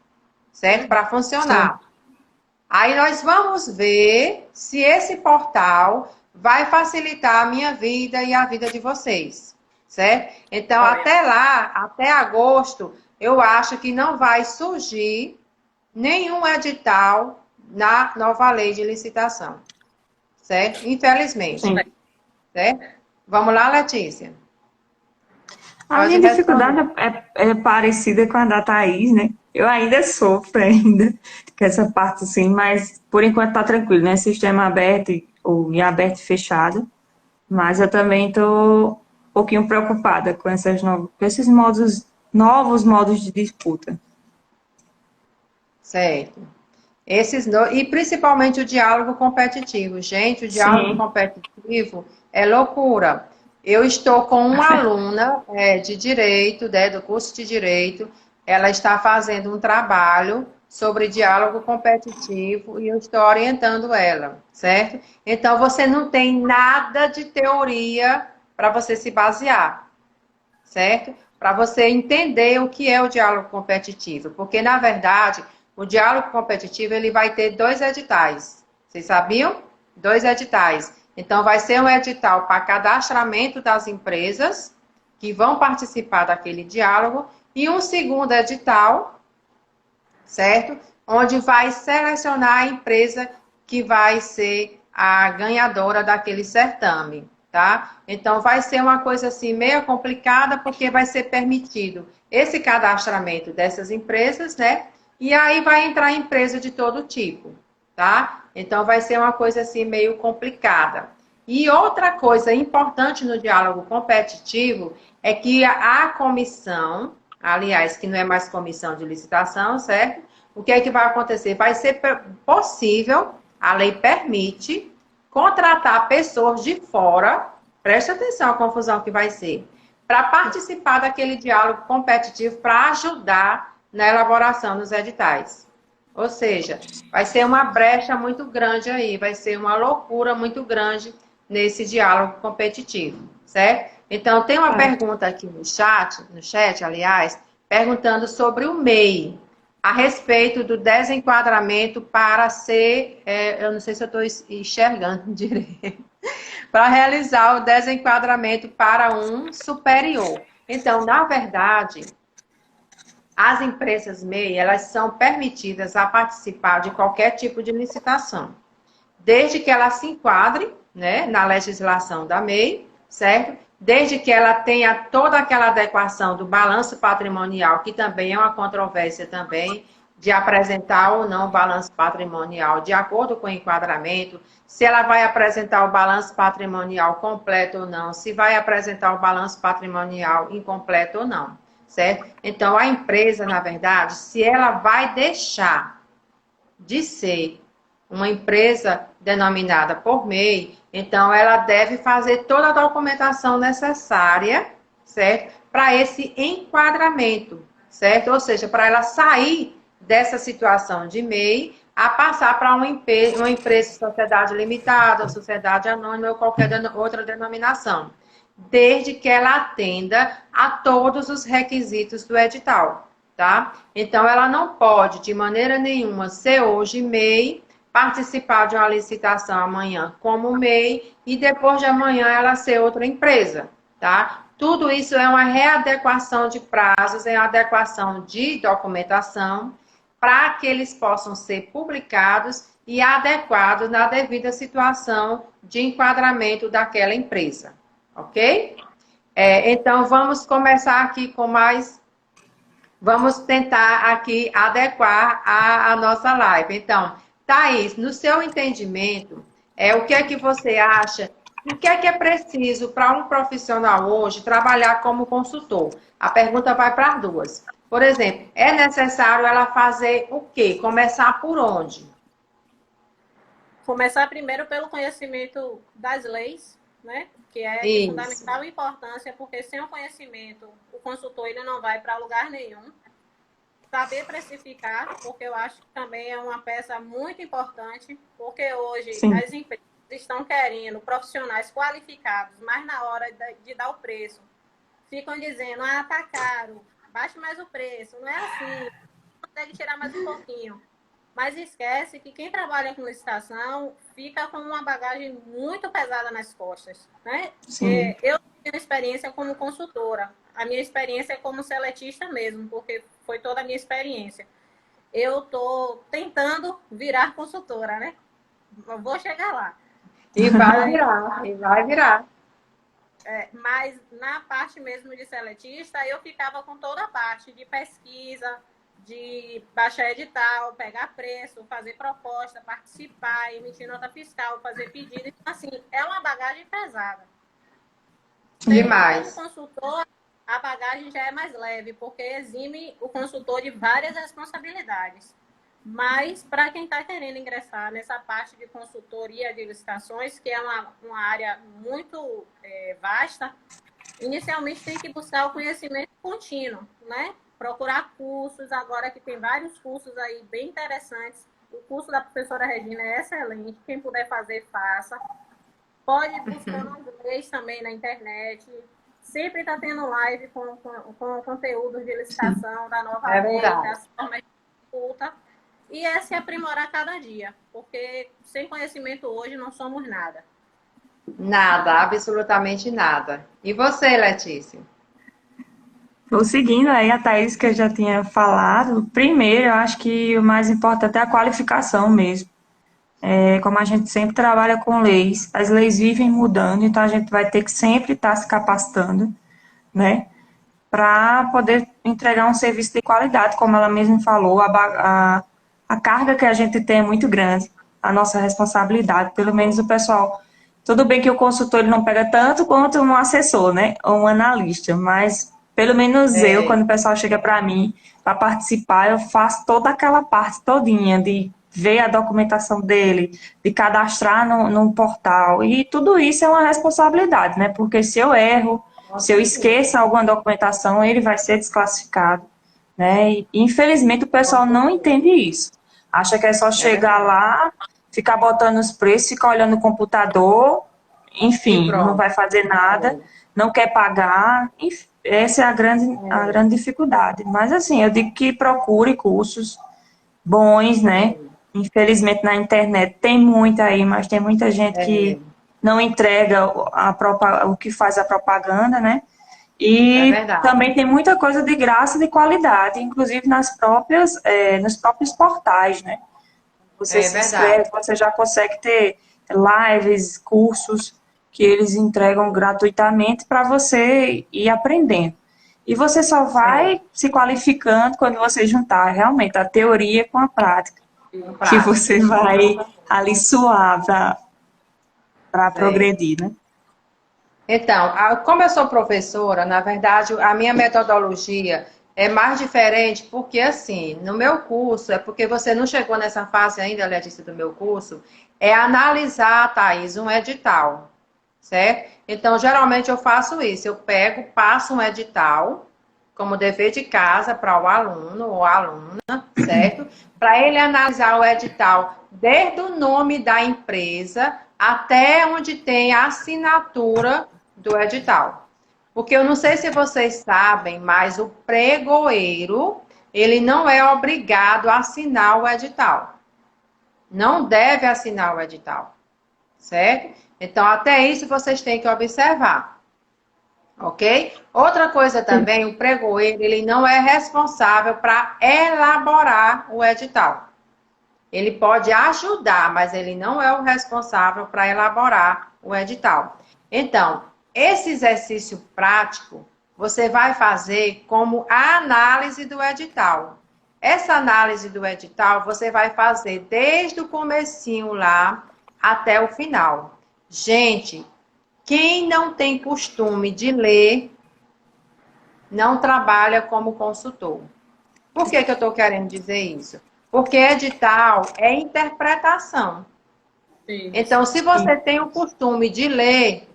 certo? Para funcionar. Sim. Aí nós vamos ver se esse portal vai facilitar a minha vida e a vida de vocês, certo? Então, até lá, até agosto, eu acho que não vai surgir nenhum edital na nova lei de licitação, certo? Infelizmente. Sim. Certo? Vamos lá, Letícia. A minha dificuldade é parecida com a da Thaís, né? Eu ainda sofro ainda com essa parte assim, mas por enquanto tá tranquilo, né? Sistema aberto ou aberto e fechado. Mas eu também tô um pouquinho preocupada com esses novos modos de disputa. Certo. E principalmente o diálogo competitivo. Gente, o diálogo competitivo é loucura. Eu estou com uma aluna de Direito, do curso de Direito, ela está fazendo um trabalho sobre diálogo competitivo e eu estou orientando ela, certo? Então, você não tem nada de teoria para você se basear, certo? Para você entender o que é o diálogo competitivo, porque, na verdade, o diálogo competitivo ele vai ter 2 editais. Vocês sabiam? 2 editais. Então, vai ser um edital para cadastramento das empresas que vão participar daquele diálogo e um segundo edital, certo? Onde vai selecionar a empresa que vai ser a ganhadora daquele certame, tá? Então, vai ser uma coisa assim meio complicada porque vai ser permitido esse cadastramento dessas empresas, né? E aí vai entrar empresa de todo tipo, tá? Então, vai ser uma coisa assim meio complicada. E outra coisa importante no diálogo competitivo é que a comissão, aliás, que não é mais comissão de licitação, certo? o que é que vai acontecer? Vai ser possível, a lei permite, contratar pessoas de fora, preste atenção à confusão que vai ser, para participar daquele diálogo competitivo, para ajudar na elaboração dos editais. Ou seja, vai ser uma brecha muito grande aí, vai ser uma loucura muito grande nesse diálogo competitivo, certo? Então, tem uma pergunta aqui no chat, aliás, perguntando sobre o MEI, a respeito do desenquadramento para ser, eu não sei se eu estou enxergando direito, para realizar o desenquadramento para um superior. Então, na verdade, as empresas MEI, elas são permitidas a participar de qualquer tipo de licitação, desde que ela se enquadre, né, na legislação da MEI, certo? Desde que ela tenha toda aquela adequação do balanço patrimonial, que também é uma controvérsia também, de apresentar ou não o balanço patrimonial de acordo com o enquadramento, se ela vai apresentar o balanço patrimonial completo ou não, se vai apresentar o balanço patrimonial incompleto ou não, certo? Então, a empresa, na verdade, se ela vai deixar de ser uma empresa denominada por MEI, então ela deve fazer toda a documentação necessária, certo? Para esse enquadramento, certo? Ou seja, para ela sair dessa situação de MEI a passar para uma empresa, sociedade limitada, sociedade anônima ou qualquer outra denominação, desde que ela atenda a todos os requisitos do edital, tá? Então, ela não pode, de maneira nenhuma, ser hoje MEI, participar de uma licitação amanhã como MEI e depois de amanhã ela ser outra empresa, tá? Tudo isso é uma readequação de prazos, é uma adequação de documentação para que eles possam ser publicados e adequados na devida situação de enquadramento daquela empresa, ok? Então, vamos começar aqui com mais... Vamos tentar aqui adequar a nossa live. Então, Thaís, no seu entendimento, o que é que você acha? O que é preciso para um profissional hoje trabalhar como consultor? A pergunta vai para as duas. Por exemplo, é necessário ela fazer o quê? Começar por onde? Começar primeiro pelo conhecimento das leis, né? Que é de fundamental importância, porque sem o conhecimento, o consultor ele não vai para lugar nenhum. Saber precificar, porque eu acho que também é uma peça muito importante, porque hoje as empresas estão querendo profissionais qualificados, mas na hora de dar o preço, ficam dizendo, tá caro, baixe mais o preço, não é assim, consegue tirar mais um pouquinho. Mas esquece que quem trabalha com licitação fica com uma bagagem muito pesada nas costas, né? Eu tenho experiência como consultora, a minha experiência é como seletista mesmo, porque foi toda a minha experiência. Eu estou tentando virar consultora, né? Eu vou chegar lá. E vai virar. Mas na parte mesmo de seletista, eu ficava com toda a parte de pesquisa, de baixar edital, pegar preço, fazer proposta, participar, emitir nota fiscal, fazer pedido. Então, assim, é uma bagagem pesada. Demais. Como consultor, a bagagem já é mais leve, porque exime o consultor de várias responsabilidades. Mas, para quem está querendo ingressar nessa parte de consultoria de licitações, que é uma área muito vasta, inicialmente tem que buscar o conhecimento contínuo, né? Procurar cursos, agora que tem vários cursos aí bem interessantes. O curso da professora Regina é excelente, quem puder fazer, faça. Pode buscar mais leis também na internet. Sempre está tendo live com conteúdos de licitação da nova lei, das formas de disputa. E é se aprimorar cada dia, porque sem conhecimento hoje não somos nada. Nada, absolutamente nada. E você, Letícia? Vou seguindo aí a Thaís, que eu já tinha falado. Primeiro, eu acho que o mais importante é a qualificação mesmo. Como a gente sempre trabalha com leis, as leis vivem mudando, então a gente vai ter que sempre estar se capacitando, né? Para poder entregar um serviço de qualidade, como ela mesma falou, a carga que a gente tem é muito grande, a nossa responsabilidade, pelo menos o pessoal. Tudo bem que o consultor ele não pega tanto quanto um assessor, né? Ou um analista, mas Pelo menos eu, É, quando o pessoal chega para mim para participar, eu faço toda aquela parte todinha de ver a documentação dele, de cadastrar no portal. E tudo isso é uma responsabilidade, né? Porque se eu erro, com se eu certeza. esqueço alguma documentação, ele vai ser desclassificado, né? E, infelizmente o Com pessoal não certeza. entende isso. Acha que é só É chegar verdade. lá, ficar botando os preços, ficar olhando o computador, E enfim, não pronto. vai fazer nada, não quer pagar, enfim, essa é a É, grande dificuldade. Mas assim, eu digo que procure cursos bons, né? é, Infelizmente na internet tem muita aí, mas tem muita gente é, que não entrega o que faz a propaganda, né? é E verdade. também tem muita coisa de graça e de qualidade, inclusive nos próprios portais, né? Você É se verdade. inscreve, você já consegue ter lives, cursos que eles entregam gratuitamente para você ir aprendendo. E você só É, vai se qualificando quando você juntar realmente a teoria com a prática, na que você prática. vai Exatamente. ali suar para Certo. progredir, né? Então, como eu sou professora, na verdade, a minha metodologia é mais diferente, porque assim, no meu curso, é porque você não chegou nessa fase ainda, Letícia, do meu curso, é analisar, Thaís, um edital, certo? Então, geralmente eu faço isso, eu pego, passo um edital, como dever de casa para o aluno ou aluna, certo? Para ele analisar o edital desde o nome da empresa até onde tem a assinatura do edital. Porque eu não sei se vocês sabem, mas o pregoeiro, ele não é obrigado a assinar o edital. Não deve assinar o edital, certo? Então, até isso vocês têm que observar, ok? Outra coisa também, o pregoeiro, ele não é responsável para elaborar o edital. Ele pode ajudar, mas ele não é o responsável para elaborar o edital. Então, esse exercício prático você vai fazer como a análise do edital. Essa análise do edital você vai fazer desde o comecinho lá até o final. Gente, quem não tem costume de ler, não trabalha como consultor. Por que eu estou querendo dizer isso? Porque edital é interpretação. Isso. Então, se você tem o costume de ler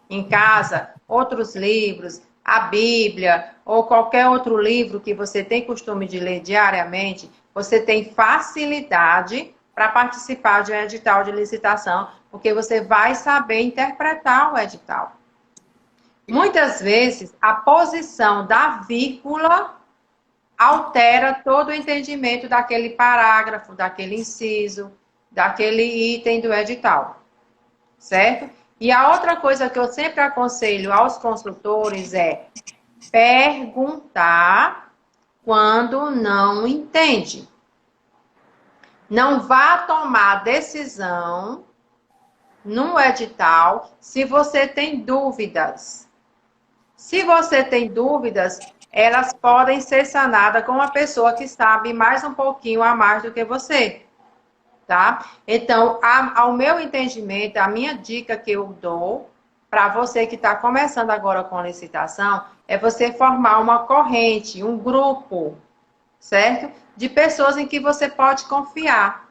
em casa outros livros, a Bíblia ou qualquer outro livro que você tem costume de ler diariamente, você tem facilidade para participar de um edital de licitação, porque você vai saber interpretar o edital. Muitas vezes, a posição da vírgula altera todo o entendimento daquele parágrafo, daquele inciso, daquele item do edital, certo? E a outra coisa que eu sempre aconselho aos consultores é perguntar quando não entende. Não vá tomar decisão no edital se você tem dúvidas. Se você tem dúvidas, elas podem ser sanadas com uma pessoa que sabe mais um pouquinho a mais do que você, tá? Então, ao meu entendimento, a minha dica que eu dou para você que está começando agora com a licitação é você formar uma corrente, um grupo, certo? De pessoas em que você pode confiar,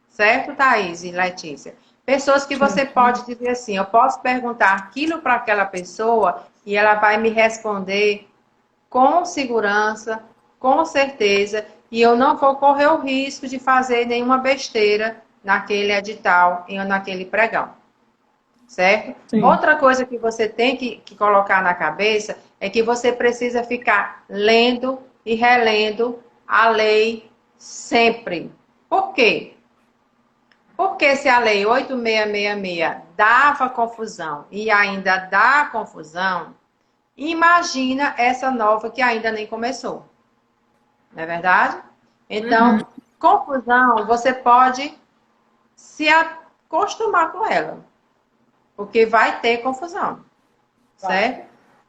certo, Thaís e Letícia? Pessoas que você pode dizer assim, eu posso perguntar aquilo para aquela pessoa e ela vai me responder com segurança, com certeza, e eu não vou correr o risco de fazer nenhuma besteira naquele edital e naquele pregão, certo? Sim. Outra coisa que você tem que colocar na cabeça é que você precisa ficar lendo e relendo a lei sempre. Por quê? Porque se a lei 8666 dava confusão e ainda dá confusão, imagina essa nova que ainda nem começou. Não é verdade? Uhum. Então, confusão, você pode se acostumar com ela, porque vai ter confusão, Vai. certo?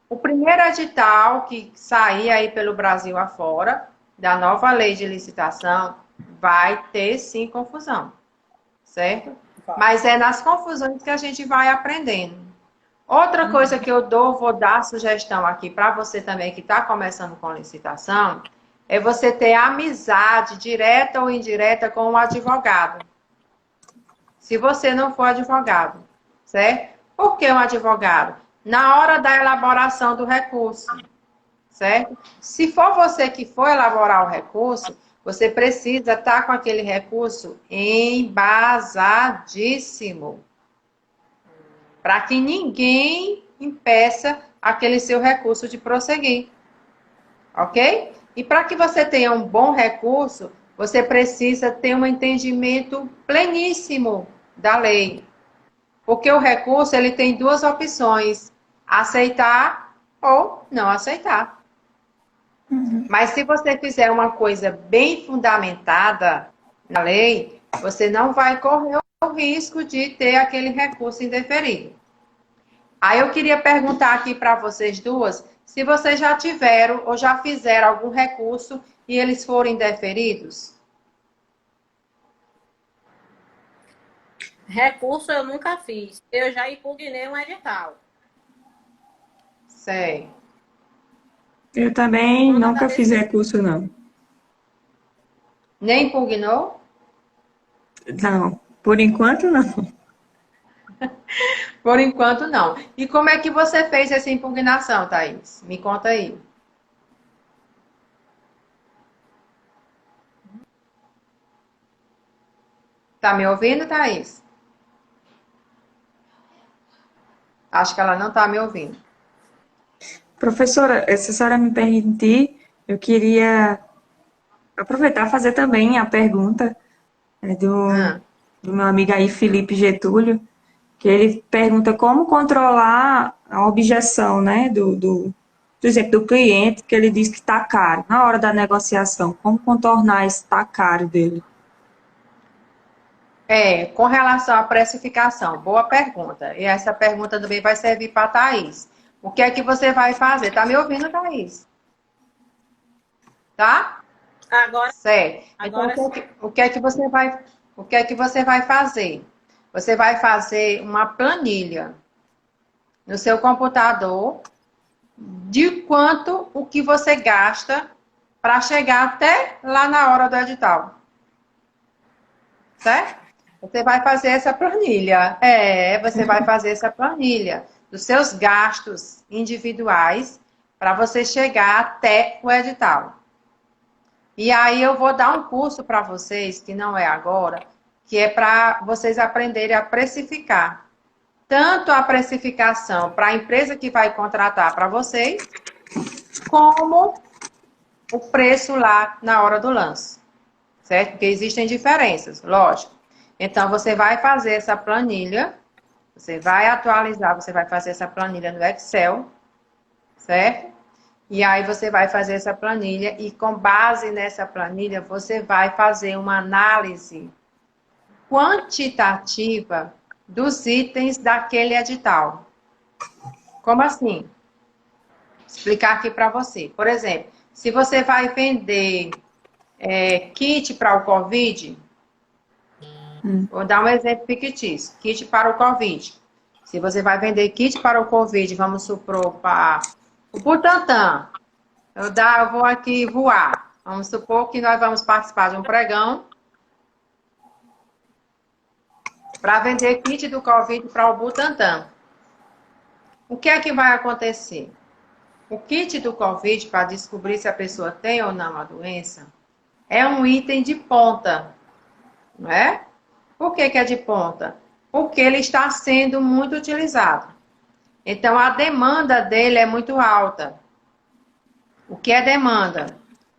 O primeiro edital que sair aí pelo Brasil afora, da nova lei de licitação, vai ter sim confusão, certo? Vai. Mas é nas confusões que a gente vai aprendendo. Outra coisa que vou dar sugestão aqui para você também que está começando com licitação, é você ter amizade direta ou indireta com o advogado. Se você não for advogado, certo? Por que um advogado? Na hora da elaboração do recurso, certo? Se for você que for elaborar o recurso, você precisa estar com aquele recurso embasadíssimo, para que ninguém impeça aquele seu recurso de prosseguir, ok? E para que você tenha um bom recurso, você precisa ter um entendimento pleníssimo da lei. Porque o recurso, ele tem duas opções, aceitar ou não aceitar. Mas se você fizer uma coisa bem fundamentada na lei, você não vai correr o risco de ter aquele recurso indeferido. Aí eu queria perguntar aqui para vocês duas, se vocês já tiveram ou já fizeram algum recurso e eles foram indeferidos? Recurso eu nunca fiz. Eu já impugnei um edital. Sei. Eu também Uma nunca das fiz vezes- recurso, não. Nem impugnou? Não, por enquanto não. Por enquanto, não. E como é que você fez essa impugnação, Thaís? Me conta aí. Tá me ouvindo, Thaís? Acho que ela não tá me ouvindo. Professora, se a senhora me permitir, eu queria aproveitar e fazer também a pergunta Ah, do meu amigo aí, Felipe Getúlio, que ele pergunta como controlar a objeção, né, por exemplo, do cliente, que ele diz que está caro, na hora da negociação, como contornar esse tá caro dele? com relação à precificação, boa pergunta. E essa pergunta também vai servir para a Thaís. O que é que você vai fazer? Tá me ouvindo, Thaís? Tá? Agora, Certo. Então, agora sim. o que é que você vai fazer? Você vai fazer uma planilha no seu computador de quanto o que você gasta para chegar até lá na hora do edital. Certo? Você vai fazer essa planilha. Você vai fazer essa planilha dos seus gastos individuais para você chegar até o edital. E aí eu vou dar um curso para vocês, que não é agora, que é para vocês aprenderem a precificar. Tanto a precificação para a empresa que vai contratar para vocês, como o preço lá na hora do lance. Certo? Porque existem diferenças, lógico. Então, você vai fazer essa planilha, você vai atualizar, você vai fazer essa planilha no Excel, certo? E aí você vai fazer essa planilha e com base nessa planilha, você vai fazer uma análise quantitativa dos itens daquele edital. Como assim? Vou explicar aqui para você. Por exemplo, se você vai vender kit para o COVID, vou dar um exemplo fictício, kit para o COVID. Se você vai vender kit para o COVID, vamos supor, para o Butantan, eu vou aqui voar. Vamos supor que nós vamos participar de um pregão para vender kit do COVID para o Butantan. O que é que vai acontecer? O kit do COVID, para descobrir se a pessoa tem ou não a doença, é um item de ponta, não é? Por que é de ponta? Porque ele está sendo muito utilizado. Então, a demanda dele é muito alta. O que é demanda?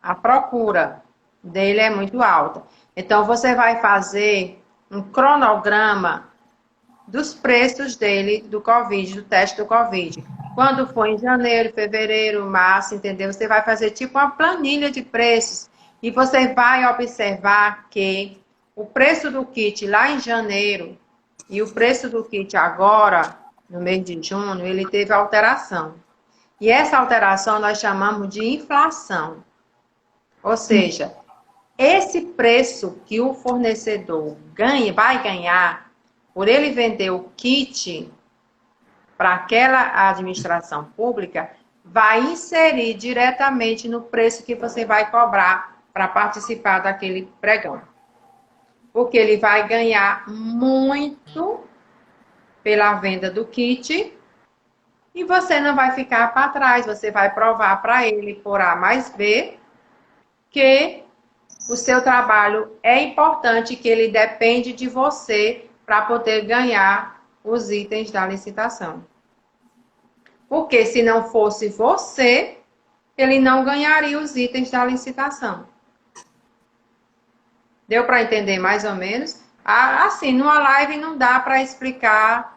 A procura dele é muito alta. Então, você vai fazer um cronograma dos preços dele, do COVID, do teste do COVID. Quando for em janeiro, fevereiro, março, entendeu? Você vai fazer tipo uma planilha de preços e você vai observar que o preço do kit lá em janeiro e o preço do kit agora, no mês de junho, ele teve alteração. E essa alteração nós chamamos de inflação. Ou seja, esse preço que o fornecedor vai ganhar por ele vender o kit para aquela administração pública, vai inserir diretamente no preço que você vai cobrar para participar daquele pregão. Porque ele vai ganhar muito pela venda do kit e você não vai ficar para trás, você vai provar para ele, por A mais B, que o seu trabalho é importante, que ele depende de você para poder ganhar os itens da licitação. Porque se não fosse você, ele não ganharia os itens da licitação. Deu para entender mais ou menos? Assim, numa live não dá para explicar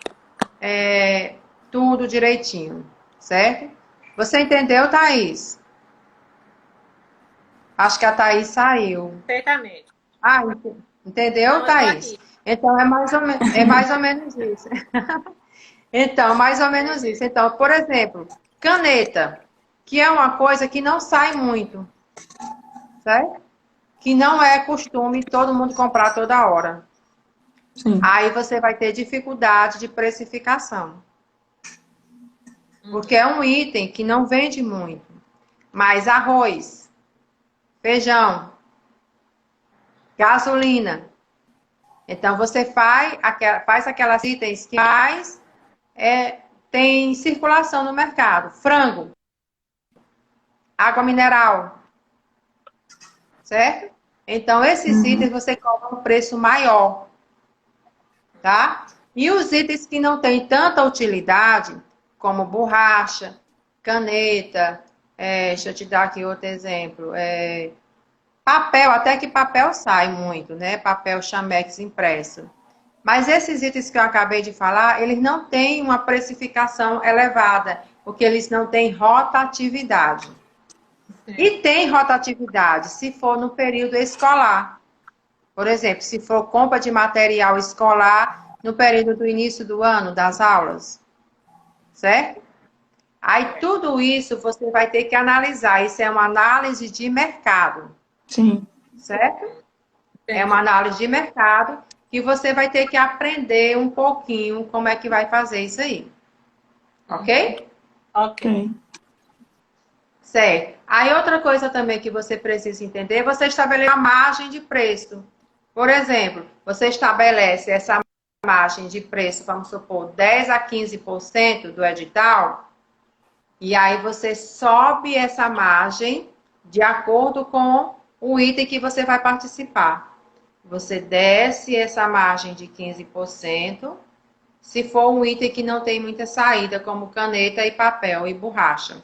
tudo direitinho, certo? Você entendeu, Thaís? Acho que a Thaís saiu. Perfeitamente. Entendeu, Não, Thaís? Então, é mais ou menos isso. Então, mais ou menos isso. Então, por exemplo, caneta, que é uma coisa que não sai muito, certo? Que não é costume todo mundo comprar toda hora. Sim. Aí você vai ter dificuldade de precificação. Porque é um item que não vende muito. Mas arroz, feijão, gasolina. Então, você faz aquelas itens que mais tem circulação no mercado. Frango, água mineral, certo? Então, esses itens você cobra um preço maior, tá? E os itens que não têm tanta utilidade, como borracha, caneta, deixa eu te dar aqui outro exemplo, papel, até que papel sai muito, né? Papel Chamex impresso. Mas esses itens que eu acabei de falar, eles não têm uma precificação elevada, porque eles não têm rotatividade. E tem rotatividade se for no período escolar. Por exemplo, se for compra de material escolar no período do início do ano, das aulas. Certo? Aí tudo isso você vai ter que analisar. Isso é uma análise de mercado. Sim. Certo? É uma análise de mercado que você vai ter que aprender um pouquinho como é que vai fazer isso aí. Ok? Ok. Certo. Aí outra coisa também que você precisa entender, você estabelece a margem de preço. Por exemplo, você estabelece essa margem de preço, vamos supor, 10 a 15% do edital, e aí você sobe essa margem de acordo com o item que você vai participar. Você desce essa margem de 15%, se for um item que não tem muita saída, como caneta e papel e borracha.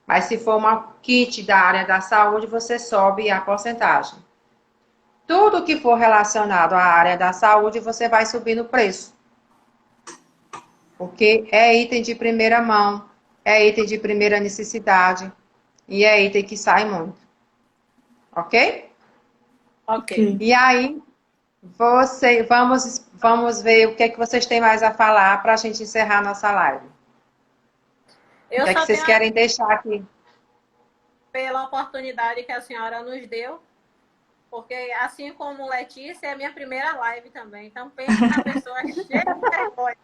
Mas se for uma kit da área da saúde, você sobe a porcentagem. Tudo que for relacionado à área da saúde, você vai subir no preço. Porque é item de primeira mão, é item de primeira necessidade e é item que sai muito. Ok? Ok. E aí, vamos ver o que é que vocês têm mais a falar para a gente encerrar nossa live. O que é que vocês querem deixar aqui? Pela oportunidade que a senhora nos deu, porque assim como Letícia, é minha primeira live também. Então, pense na pessoa cheia de vergonha.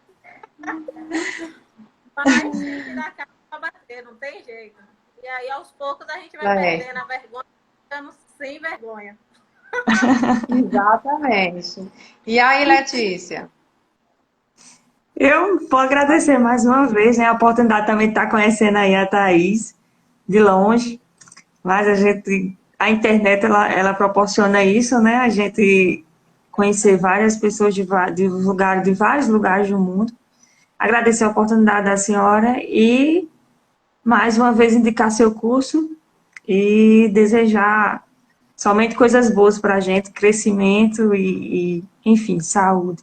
Mas tem que dar cara para bater, não tem jeito. E aí, aos poucos, a gente vai perdendo a vergonha, ficando sem vergonha. Exatamente. E aí, Letícia? Eu vou agradecer mais uma vez, né, a oportunidade também de estar conhecendo aí a Thaís de longe, mas a internet, ela proporciona isso, né, a gente conhecer várias pessoas de vários lugares do mundo. Agradecer a oportunidade da senhora e, mais uma vez, indicar seu curso e desejar somente coisas boas para a gente, crescimento enfim, saúde.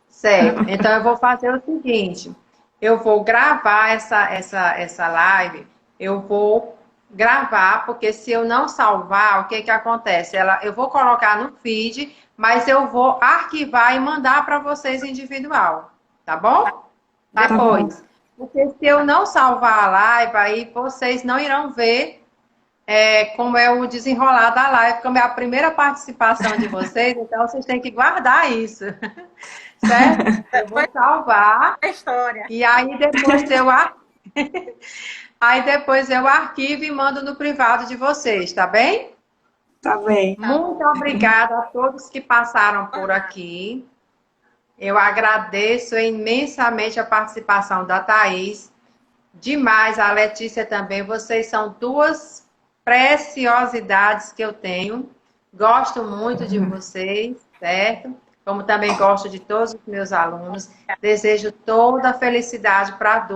Certo. Então, eu vou fazer o seguinte. Eu vou gravar essa live. Eu vou gravar, porque se eu não salvar, o que que acontece? Eu vou colocar no feed, mas eu vou arquivar e mandar para vocês individual. Tá bom? Tá Depois. bom. Porque se eu não salvar a live, aí vocês não irão ver como é o desenrolar da live, como é a primeira participação de vocês, então vocês têm que guardar isso, certo? Eu vou salvar, A história. e aí aí depois eu arquivo e mando no privado de vocês, tá bem? Tá bem. Muito obrigada a todos que passaram por aqui. Eu agradeço imensamente a participação da Thaís, demais a Letícia também. Vocês são duas preciosidades que eu tenho. Gosto muito de vocês, certo? Como também gosto de todos os meus alunos. Desejo toda a felicidade para as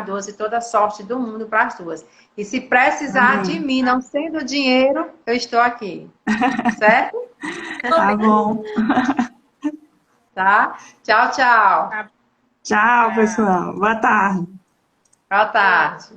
duas e toda a sorte do mundo para as duas. E se precisar de mim, não sendo dinheiro, eu estou aqui. Certo? Tá bom. Tá? Tchau, tchau. Tchau, pessoal. Boa tarde. Boa tarde.